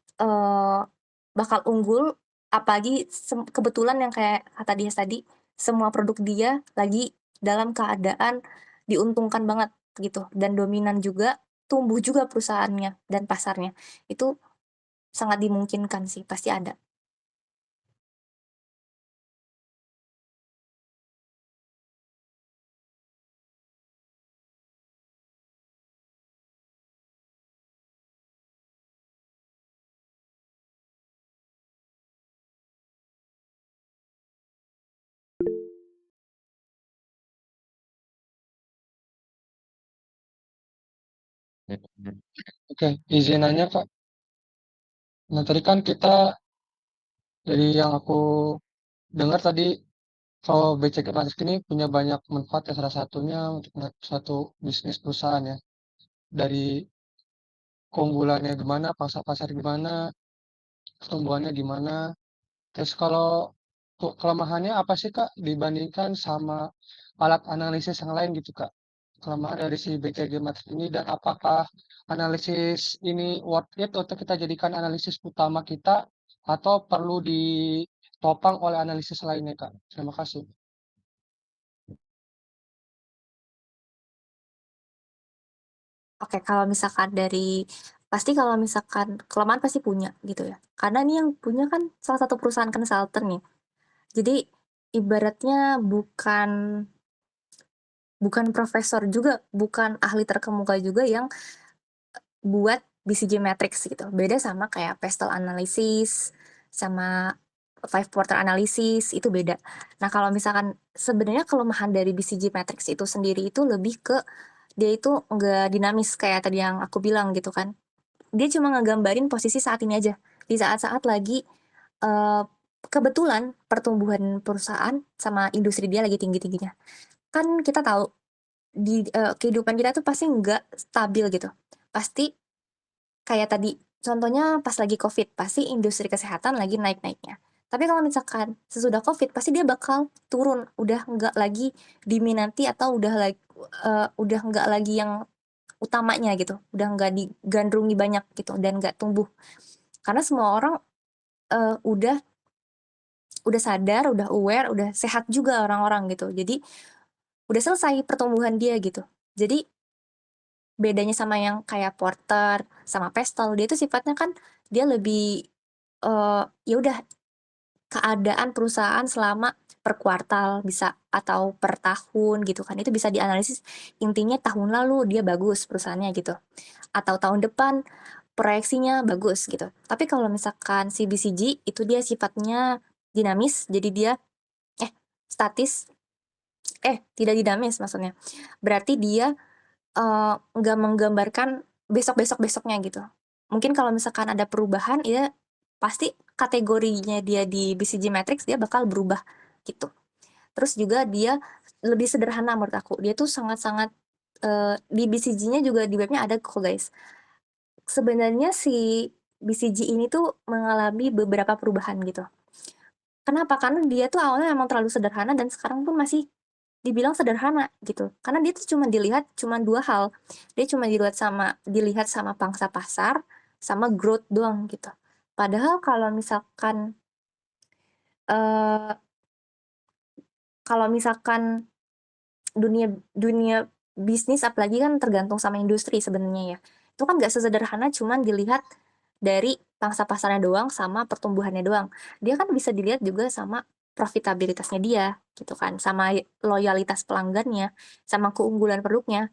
bakal unggul, apalagi kebetulan yang kayak kata dia tadi, semua produk dia lagi dalam keadaan diuntungkan banget gitu dan dominan juga, tumbuh juga perusahaannya dan pasarnya. Itu sangat dimungkinkan sih, pasti ada. Oke, izin nanya Kak. Nah tadi kan kita dari yang aku dengar tadi kalau BCG Matrix ini punya banyak manfaat ya salah satunya untuk suatu bisnis perusahaan ya. Dari keunggulannya gimana, pangsa pasar gimana, pertumbuhannya gimana. Terus kalau kelemahannya apa sih Kak dibandingkan sama alat analisis yang lain gitu Kak? Kelemahan dari si BCG Matrix ini dan apakah analisis ini worth it untuk kita jadikan analisis utama kita atau perlu ditopang oleh analisis lainnya Kak? Terima kasih. Oke, kalau misalkan pasti kalau misalkan kelemahan pasti punya gitu ya. Karena ini yang punya kan salah satu perusahaan konsultan nih. Jadi ibaratnya bukan bukan profesor juga, bukan ahli terkemuka juga yang buat BCG Matrix gitu. Beda sama kayak Pestle Analysis, sama Five Porter Analysis, itu beda. Nah, kalau misalkan sebenarnya kelemahan dari BCG Matrix itu sendiri itu lebih ke dia itu nggak dinamis kayak tadi yang aku bilang gitu kan. Dia cuma ngegambarin posisi saat ini aja. Di saat-saat lagi eh, kebetulan pertumbuhan perusahaan sama industri dia lagi tinggi-tingginya. Kan kita tahu di kehidupan kita tuh pasti nggak stabil gitu. Pasti kayak tadi, contohnya pas lagi Covid, pasti industri kesehatan lagi naik-naiknya. Tapi kalau misalkan sesudah Covid, pasti dia bakal turun, udah nggak lagi diminati atau udah nggak lagi yang utamanya gitu, udah nggak digandrungi banyak gitu dan nggak tumbuh. Karena semua orang udah sadar, udah aware, udah sehat juga orang-orang gitu. Jadi udah selesai pertumbuhan dia gitu. Jadi bedanya sama yang kayak Porter sama Pestle, dia itu sifatnya kan dia lebih ya udah keadaan perusahaan selama per kuartal bisa atau per tahun gitu kan, itu bisa dianalisis intinya tahun lalu dia bagus perusahaannya gitu, atau tahun depan proyeksinya bagus gitu. Tapi kalau misalkan si BCG itu dia sifatnya dinamis, jadi dia statis, tidak dinamis maksudnya. Berarti dia nggak menggambarkan besok-besok-besoknya gitu. Mungkin kalau misalkan ada perubahan, ya pasti kategorinya dia di BCG Matrix dia bakal berubah gitu. Terus juga dia lebih sederhana menurut aku. Dia tuh sangat-sangat di BCG-nya juga di webnya ada kok guys. Sebenarnya si BCG ini tuh mengalami beberapa perubahan gitu. Kenapa? Karena dia tuh awalnya memang terlalu sederhana dan sekarang pun masih dibilang sederhana gitu. Karena dia tuh cuma dilihat cuma 2 hal. Dia cuma dilihat sama pangsa pasar, sama growth doang gitu. Padahal eee, kalau misalkan dunia dunia bisnis apalagi kan tergantung sama industri sebenarnya ya. Itu kan nggak sesederhana cuman dilihat dari pangsa pasarnya doang sama pertumbuhannya doang. Dia kan bisa dilihat juga sama profitabilitasnya dia gitu kan, sama loyalitas pelanggannya, sama keunggulan produknya,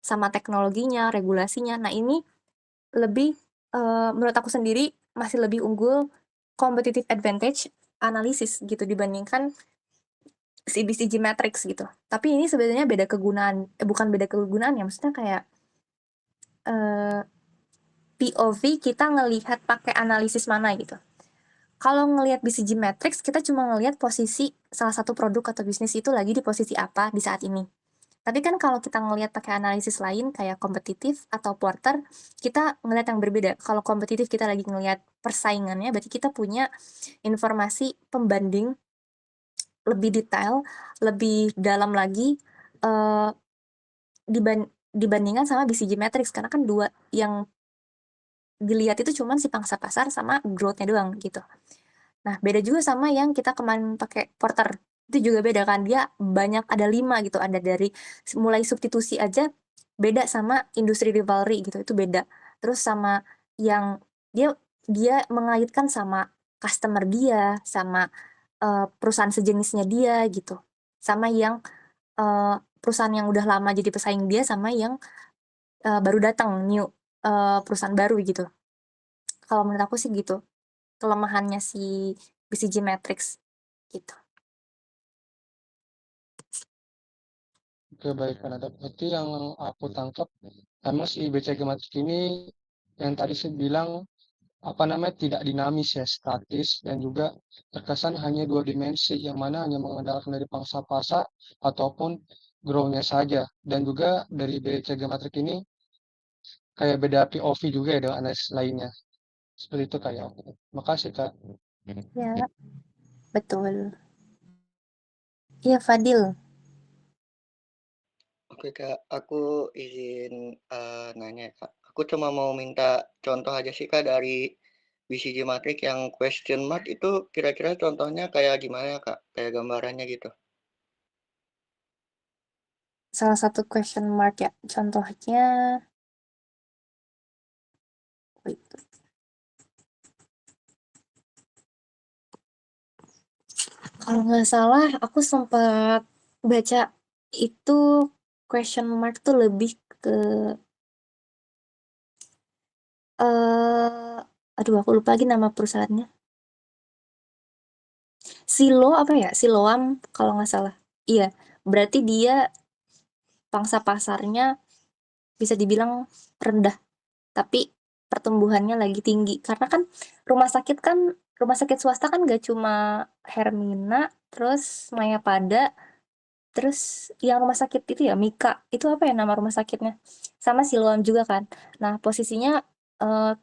sama teknologinya, regulasinya. Nah ini lebih, menurut aku sendiri masih lebih unggul competitive advantage analisis gitu dibandingkan si BCG Matrix gitu. Tapi ini sebenarnya beda kegunaan, bukan beda kegunaan ya, maksudnya kayak, POV kita ngelihat pakai analisis mana gitu. Kalau ngelihat BCG Matrix, kita cuma ngelihat posisi salah satu produk atau bisnis itu lagi di posisi apa di saat ini. Tapi kan kalau kita ngelihat pakai analisis lain kayak kompetitif atau porter, kita ngelihat yang berbeda. Kalau kompetitif kita lagi ngelihat persaingannya, berarti kita punya informasi pembanding lebih detail, lebih dalam lagi, eee, dibandingkan sama BCG Matrix karena kan dua yang dilihat itu cuman si pangsa pasar sama growth-nya doang gitu. Nah, beda juga sama yang kita kemarin pakai Porter, itu juga beda kan, dia banyak ada 5 gitu, ada dari mulai substitusi aja beda sama industri rivalry gitu, itu beda. Terus sama yang dia dia mengaitkan sama customer dia, sama, perusahaan sejenisnya dia gitu, sama yang, perusahaan yang udah lama jadi pesaing dia, sama yang, baru datang perusahaan baru gitu. Kalau menurut aku sih gitu. Kelemahannya si BCG Matrix, gitu. Oke, baik Kanada. Berarti yang aku tangkap, karena si BCG Matrix ini yang tadi saya bilang apa namanya tidak dinamis ya, statis dan juga terkesan hanya dua dimensi yang mana hanya mengandalkan dari pangsa pasar ataupun grow-nya saja. Dan juga dari BCG Matrix ini kayak beda POV juga ya dengan analisis lainnya. Seperti itu kayak aku. Makasih Kak. Ya, betul. Iya, Fadil. Oke Kak, aku izin nanya Kak. Aku cuma mau minta contoh aja sih Kak dari BCG Matrix yang question mark itu kira-kira contohnya kayak gimana ya Kak? Kayak gambarannya gitu. Salah satu question mark ya, contohnya wait, kalau nggak salah aku sempat baca itu question mark tuh lebih ke, aduh aku lupa lagi nama perusahaannya. Silo apa ya? Siloam kalau nggak salah. Iya, berarti dia pangsa pasarnya bisa dibilang rendah. Tapi pertumbuhannya lagi tinggi karena kan rumah sakit swasta kan gak cuma Hermina, terus Mayapada, terus yang rumah sakit itu ya Mika, itu apa ya nama rumah sakitnya, sama Siloam juga kan. Nah posisinya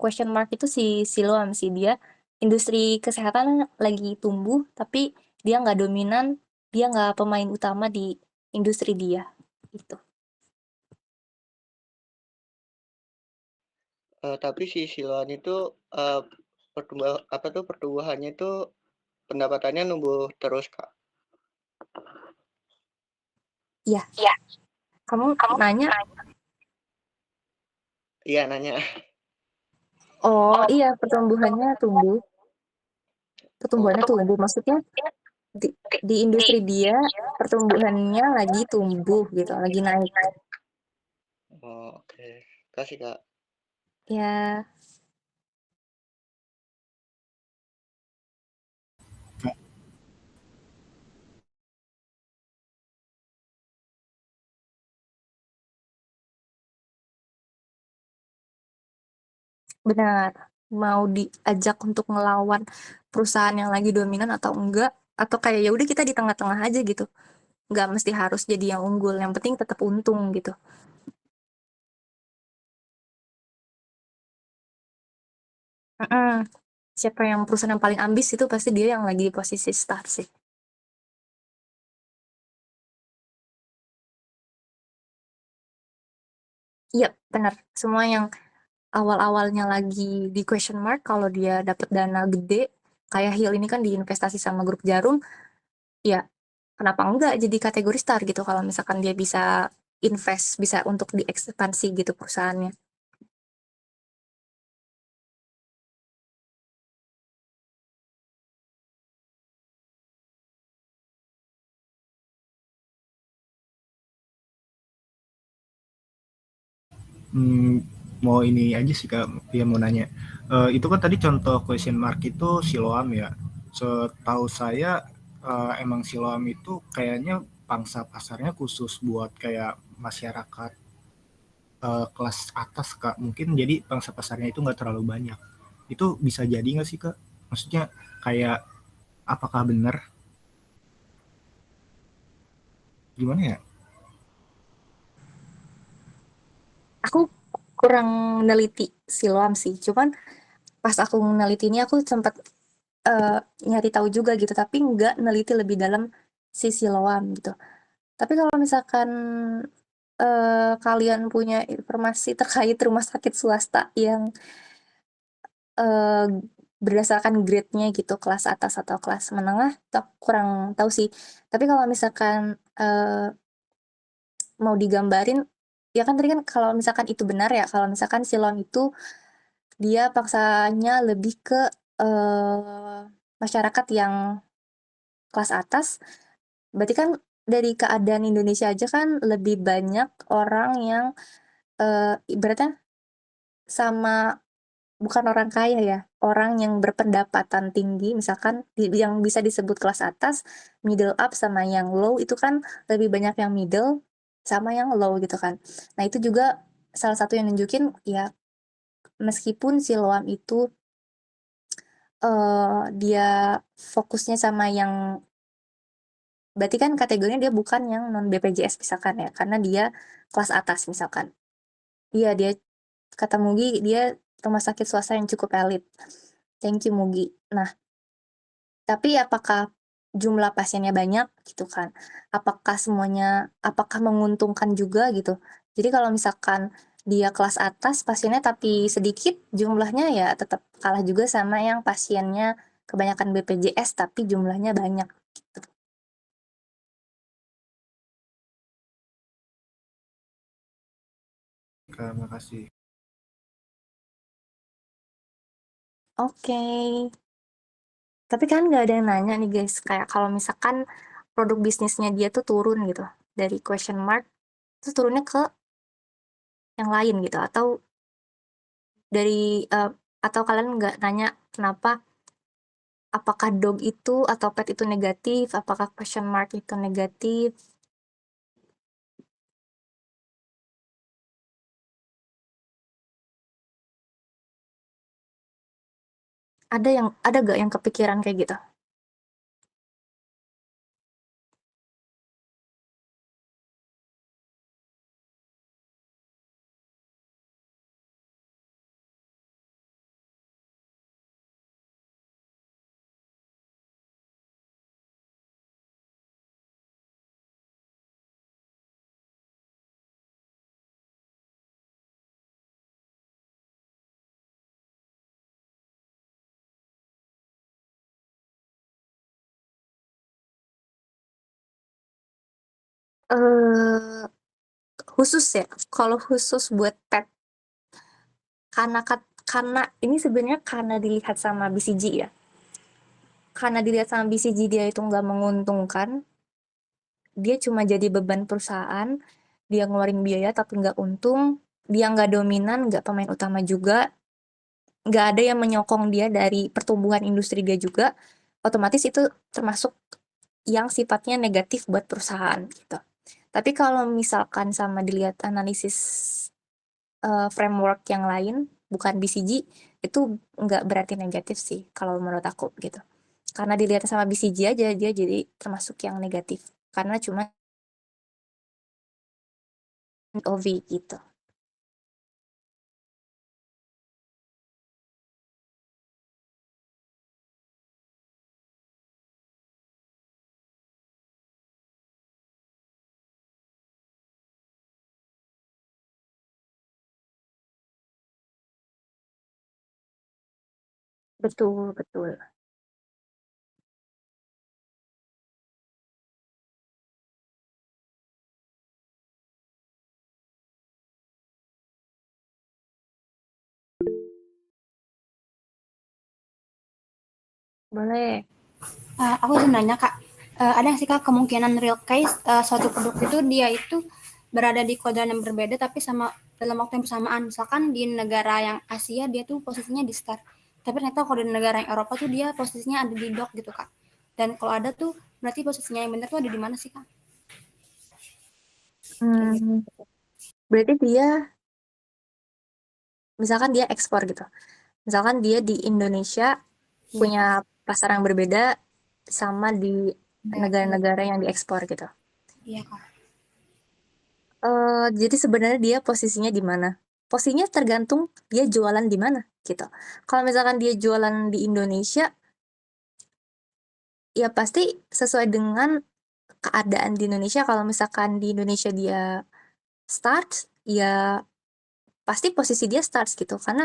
question mark itu si Siloam sih, dia industri kesehatan lagi tumbuh tapi dia nggak dominan, dia nggak pemain utama di industri dia itu. Tapi si Siloan itu pertumbuhannya itu pendapatannya numbuh terus Kak. Iya, kamu nanya. Iya nanya. Oh iya, pertumbuhannya Oh, tumbuh, maksudnya di industri dia pertumbuhannya lagi tumbuh gitu, lagi naik. oh oke. Kasih Kak. Ya, benar. Mau diajak untuk ngelawan perusahaan yang lagi dominan atau enggak, atau kayak ya udah kita di tengah-tengah aja gitu. Nggak mesti harus jadi yang unggul, yang penting tetap untung gitu. Mm-mm. Siapa yang perusahaan yang paling ambis itu pasti dia yang lagi di posisi start sih. Iya, benar. Semua yang awal-awalnya lagi di question mark, kalau dia dapat dana gede, kayak Hill ini kan diinvestasi sama grup Jarum, ya kenapa enggak jadi kategori star gitu kalau misalkan dia bisa invest, bisa untuk diekspansi gitu perusahaannya. Mau ini aja sih Kak, ya mau nanya. Itu kan tadi contoh question mark itu siloam ya. Setahu saya emang siloam itu kayaknya pangsa pasarnya khusus buat kayak masyarakat kelas atas Kak. Mungkin jadi pangsa pasarnya itu nggak terlalu banyak. Itu bisa jadi nggak sih Kak? Maksudnya kayak apakah benar? Gimana ya? Aku kurang neliti siloam sih, cuman pas aku neliti ini aku sempat nyari tahu juga gitu, tapi nggak neliti lebih dalam si siloam gitu. Tapi kalau misalkan kalian punya informasi terkait rumah sakit swasta yang berdasarkan grade-nya gitu, kelas atas atau kelas menengah, kurang tahu sih. Tapi kalau misalkan mau digambarin, ya kan tadi kan kalau misalkan itu benar ya, kalau misalkan siloam itu dia paksanya lebih ke masyarakat yang kelas atas, berarti kan dari keadaan Indonesia aja kan lebih banyak orang yang ibaratnya sama, bukan orang kaya ya, orang yang berpendapatan tinggi, misalkan yang bisa disebut kelas atas, middle up sama yang low itu kan lebih banyak yang middle sama yang low gitu kan. Nah itu juga salah satu yang nunjukin ya, meskipun siloam itu dia fokusnya sama yang, berarti kan kategorinya dia bukan yang non BPJS misalkan ya, karena dia kelas atas misalkan. Iya, dia kata Mugi dia rumah sakit swasta yang cukup elit. Thank you Mugi. Nah, tapi apakah jumlah pasiennya banyak gitu kan? Apakah menguntungkan juga gitu? Jadi kalau misalkan dia kelas atas pasiennya tapi sedikit jumlahnya, ya tetap kalah juga sama yang pasiennya kebanyakan BPJS tapi jumlahnya banyak gitu. Terima kasih. Oke. Tapi kan nggak ada yang nanya nih guys, kayak kalau misalkan produk bisnisnya dia tuh turun gitu dari question mark, terus turunnya ke yang lain gitu, atau dari atau kalian nggak nanya kenapa, apakah dog itu atau pet itu negatif, apakah question mark itu negatif? Ada gak yang kepikiran kayak gitu? eh Khusus ya, kalau khusus buat pet, karena ini sebenarnya karena dilihat sama BCG ya, karena dilihat sama BCG dia itu nggak menguntungkan, dia cuma jadi beban perusahaan, dia ngeluarin biaya tapi nggak untung, dia nggak dominan, nggak pemain utama juga, nggak ada yang menyokong dia dari pertumbuhan industri dia juga, otomatis itu termasuk yang sifatnya negatif buat perusahaan gitu. Tapi kalau misalkan sama dilihat analisis framework yang lain, bukan BCG, itu nggak berarti negatif sih kalau menurut aku gitu. Karena dilihat sama BCG aja dia jadi termasuk yang negatif. Karena cuma OV gitu. Betul, betul. Boleh. Aku sebenarnya Kak, ada sih Kak kemungkinan real case suatu produk itu dia itu berada di kuadran yang berbeda tapi sama dalam waktu yang bersamaan. Misalkan di negara yang Asia dia tuh posisinya di start, tapi ternyata kalau di negara yang Eropa tuh dia posisinya ada di dock gitu Kak. Dan kalau ada tuh berarti posisinya yang benar tuh ada di mana sih Kak? Kayak gitu. Berarti dia misalkan dia ekspor gitu. Misalkan dia di Indonesia Iya, punya pasar yang berbeda sama di Kak. negara-negara yang diekspor gitu. Iya Kak. Jadi sebenarnya dia posisinya di mana? Posisinya tergantung dia jualan di mana gitu. Kalau misalkan dia jualan di Indonesia, ya pasti sesuai dengan keadaan di Indonesia. Kalau misalkan di Indonesia dia starts, ya pasti posisi dia starts gitu. Karena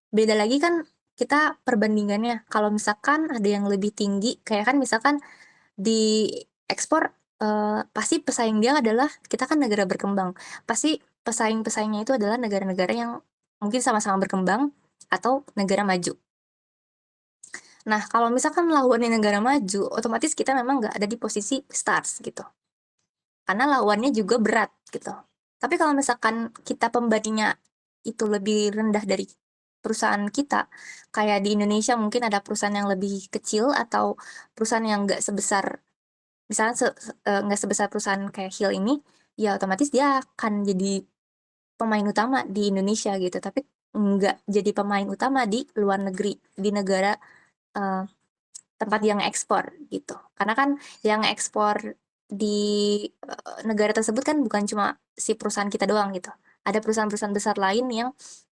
beda lagi kan kita perbandingannya. Kalau misalkan ada yang lebih tinggi, kayak kan misalkan di ekspor pasti pesaing dia adalah kita kan negara berkembang. Pasti pesaing-pesaingnya itu adalah negara-negara yang mungkin sama-sama berkembang atau negara maju. Nah, kalau misalkan lawannya negara maju, otomatis kita memang nggak ada di posisi stars gitu. Karena lawannya juga berat gitu. Tapi kalau misalkan kita pembandingnya itu lebih rendah dari perusahaan kita, kayak di Indonesia mungkin ada perusahaan yang lebih kecil atau perusahaan yang nggak sebesar, misalnya nggak sebesar perusahaan kayak Hill ini, ya otomatis dia akan jadi pemain utama di Indonesia gitu. Tapi nggak jadi pemain utama di luar negeri, di negara eh, tempat yang ekspor gitu. Karena kan yang ekspor di negara tersebut kan bukan cuma si perusahaan kita doang gitu. Ada perusahaan-perusahaan besar lain yang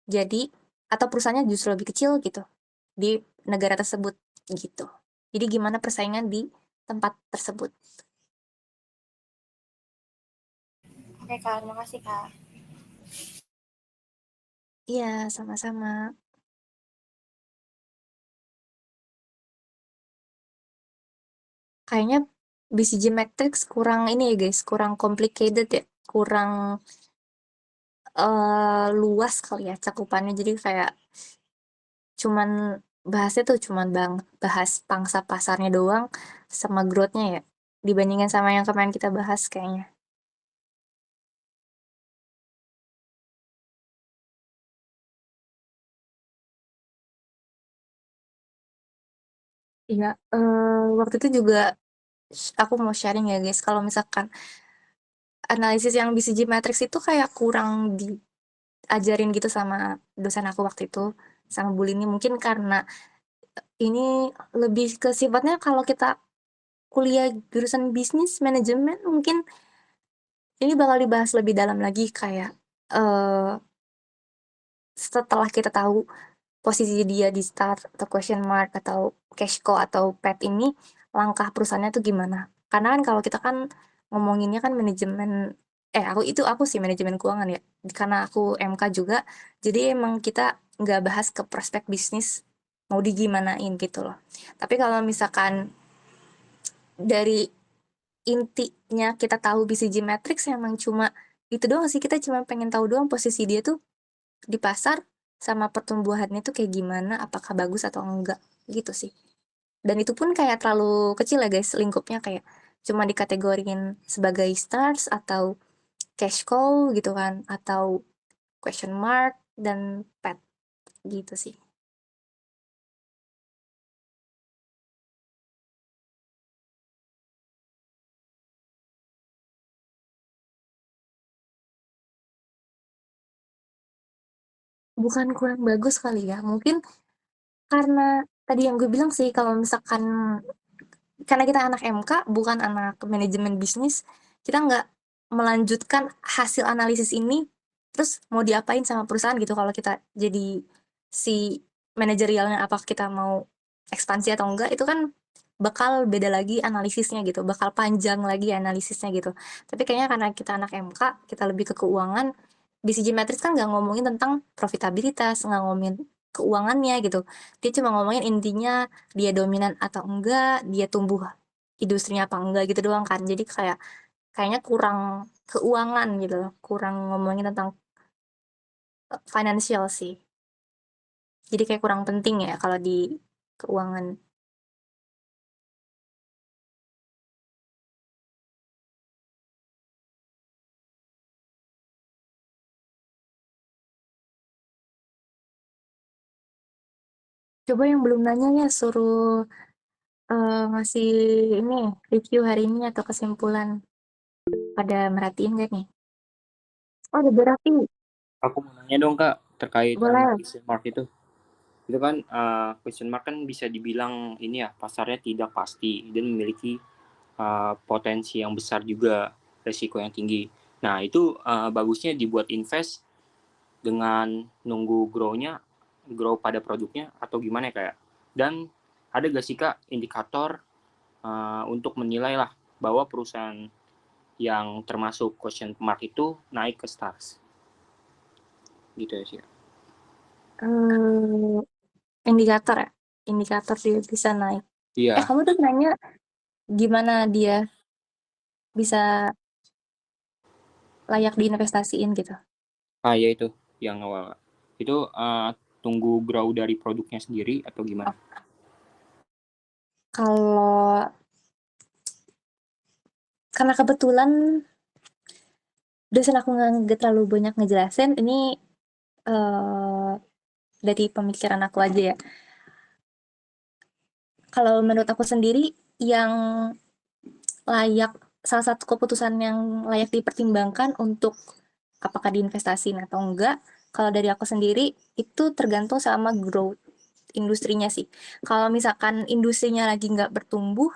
jadi atau perusahaannya justru lebih kecil gitu di negara tersebut gitu. Jadi gimana persaingan di tempat tersebut? Oke Kak, terima kasih Kak. Iya, sama-sama. Kayaknya BCG Matrix kurang ini ya guys, kurang complicated ya, kurang luas kali ya cakupannya. Jadi kayak cuman bahasnya tuh cuman bahas pangsa pasarnya doang sama growth-nya ya. Dibandingkan sama yang kemarin kita bahas kayaknya. Iya, waktu itu juga aku mau sharing ya guys, kalau misalkan analisis yang BCG Matrix itu kayak kurang diajarin gitu sama dosen aku waktu itu, sama Bu Lini. Mungkin karena ini lebih ke sifatnya kalau kita kuliah jurusan bisnis manajemen, mungkin ini bakal dibahas lebih dalam lagi kayak eh setelah kita tahu posisi dia di start atau question mark atau cash cow atau pet ini, langkah perusahaannya tuh gimana. Karena kan kalau kita kan ngomonginnya kan manajemen, aku sih manajemen keuangan ya, karena aku MK juga, jadi emang kita nggak bahas ke prospek bisnis mau digimanain gitu loh. Tapi kalau misalkan dari intinya kita tahu BCG Matrix, emang cuma itu doang sih, kita cuma pengen tahu doang posisi dia tuh di pasar sama pertumbuhannya tuh kayak gimana, apakah bagus atau enggak gitu sih. Dan itu pun kayak terlalu kecil ya guys lingkupnya, kayak cuma dikategoriin sebagai stars atau cash cow gitu kan, atau question mark dan pet gitu sih. Bukan kurang bagus kali ya, mungkin karena tadi yang gue bilang sih, kalau misalkan karena kita anak MK bukan anak manajemen bisnis, kita nggak melanjutkan hasil analisis ini terus mau diapain sama perusahaan gitu. Kalau kita jadi si manajerialnya, apa kita mau ekspansi atau enggak, itu kan bakal beda lagi analisisnya gitu, bakal panjang lagi analisisnya gitu. Tapi kayaknya karena kita anak MK, kita lebih ke keuangan. BCG Matrix kan nggak ngomongin tentang profitabilitas, nggak ngomongin keuangannya gitu. Dia cuma ngomongin intinya dia dominan atau enggak, dia tumbuh industrinya apa enggak gitu doang kan. Jadi kayaknya kurang keuangan gitu loh, kurang ngomongin tentang financial sih. Jadi kayak kurang penting ya kalau di keuangan. Coba yang belum nanya ya suruh ngasih ini review hari ini atau kesimpulan. Pada merhatiin gak nih? Oh, udah berapi. Aku mau nanya dong Kak, terkait Boleh. question mark itu. Itu kan question mark kan bisa dibilang ini ya, pasarnya tidak pasti dan memiliki potensi yang besar juga, resiko yang tinggi. Nah, itu bagusnya dibuat invest dengan nunggu grow pada produknya atau gimana ya kayak. Dan ada gak sih Kak indikator untuk menilai lah bahwa perusahaan yang termasuk question mark itu naik ke stars? Gitu ya sih. Indikator ya? Indikator dia bisa naik. Iya. Kamu tuh nanya gimana dia bisa layak diinvestasiin gitu? Ya itu yang awal. Itu tunggu grow dari produknya sendiri atau gimana? Kalau karena kebetulan dosen aku nggak terlalu banyak ngejelasin, ini dari pemikiran aku aja ya. Kalau menurut aku sendiri yang layak, salah satu keputusan yang layak dipertimbangkan untuk apakah diinvestasiin atau enggak, kalau dari aku sendiri itu tergantung sama growth industrinya sih. Kalau misalkan industrinya lagi nggak bertumbuh,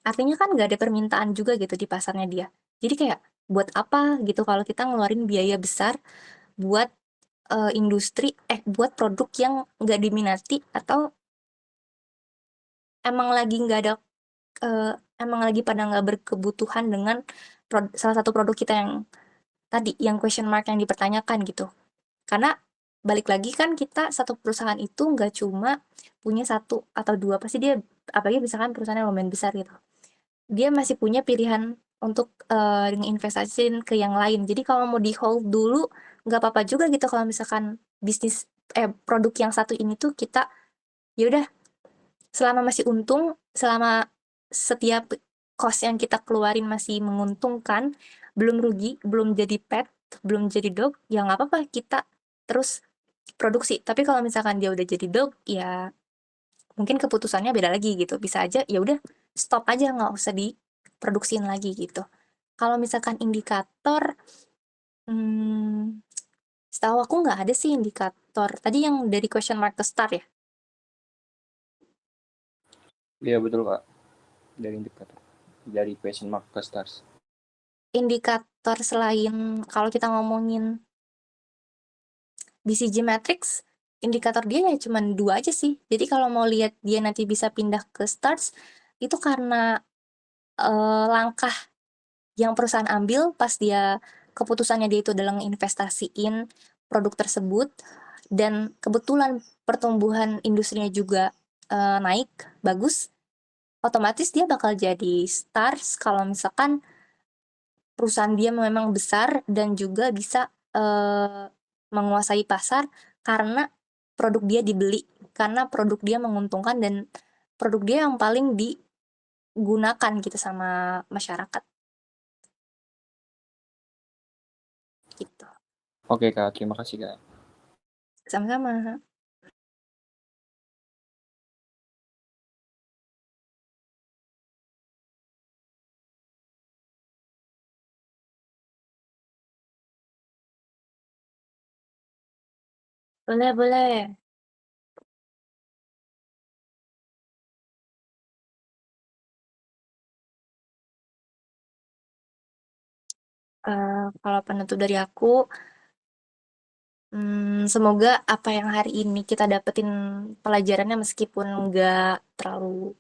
artinya kan nggak ada permintaan juga gitu di pasarnya dia. Jadi kayak buat apa gitu kalau kita ngeluarin biaya besar buat buat produk yang nggak diminati atau emang lagi nggak ada emang lagi pada nggak berkebutuhan dengan salah satu produk kita yang tadi yang question mark yang dipertanyakan gitu. Karena balik lagi kan kita satu perusahaan itu nggak cuma punya satu atau dua, pasti dia apalagi misalkan perusahaan yang lumayan besar gitu. Dia masih punya pilihan untuk investasiin ke yang lain. Jadi kalau mau di hold dulu nggak apa-apa juga gitu kalau misalkan produk yang satu ini tuh kita ya udah selama masih untung, selama setiap cost yang kita keluarin masih menguntungkan, belum rugi, belum jadi pet, belum jadi dog, ya nggak apa-apa kita terus produksi. Tapi kalau misalkan dia udah jadi dog, ya mungkin keputusannya beda lagi gitu. Bisa aja ya udah stop aja, nggak usah diproduksiin lagi gitu. Kalau misalkan indikator, setahu aku nggak ada sih indikator. Tadi yang dari question mark ke start ya? Iya betul Kak. Dari indikator. Dari question mark ke stars. Indikator selain kalau kita ngomongin BCG Matrix, indikator dia ya cuma 2 aja sih. Jadi kalau mau lihat dia nanti bisa pindah ke stars, itu karena langkah yang perusahaan ambil pas dia keputusannya dia itu adalah ngeinvestasiin produk tersebut dan kebetulan pertumbuhan industrinya juga naik bagus, otomatis dia bakal jadi stars kalau misalkan perusahaan dia memang besar dan juga bisa menguasai pasar karena produk dia dibeli, karena produk dia menguntungkan dan produk dia yang paling digunakan gitu sama masyarakat. Gitu. Oke Kak, terima kasih Kak. Sama-sama. Boleh, boleh. Kalau penutup dari aku, semoga apa yang hari ini kita dapetin pelajarannya meskipun nggak terlalu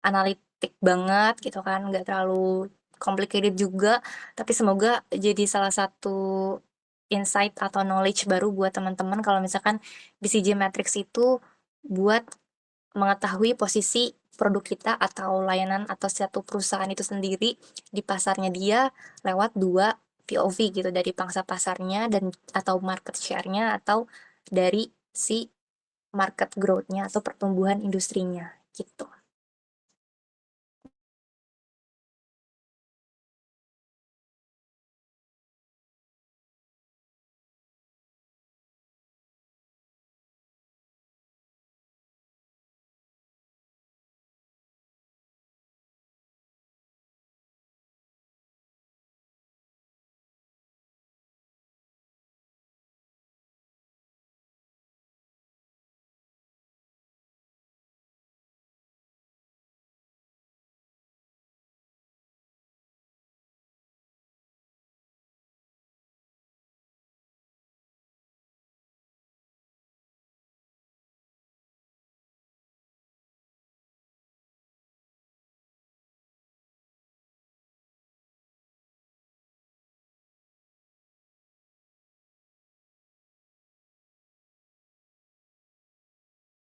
analitik banget gitu kan, nggak terlalu complicated juga, tapi semoga jadi salah satu insight atau knowledge baru buat teman-teman kalau misalkan BCG Matrix itu buat mengetahui posisi produk kita atau layanan atau satu perusahaan itu sendiri di pasarnya dia lewat 2 POV gitu, dari pangsa pasarnya dan atau market share-nya atau dari si market growth-nya atau pertumbuhan industrinya gitu.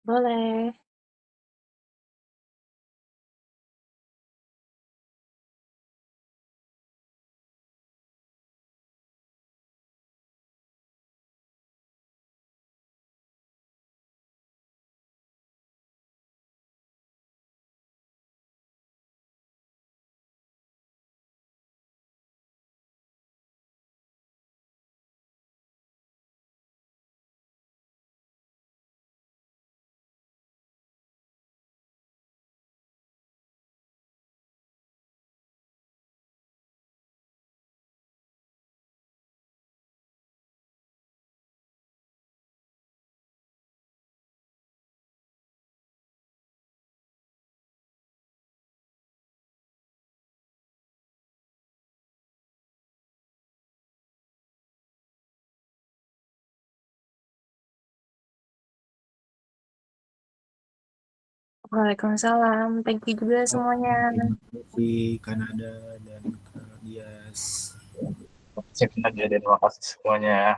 Boleh. Waalaikumsalam. Thank you juga semuanya. Terima kasih Kanada dan Kak Dias. Terima kasih semuanya.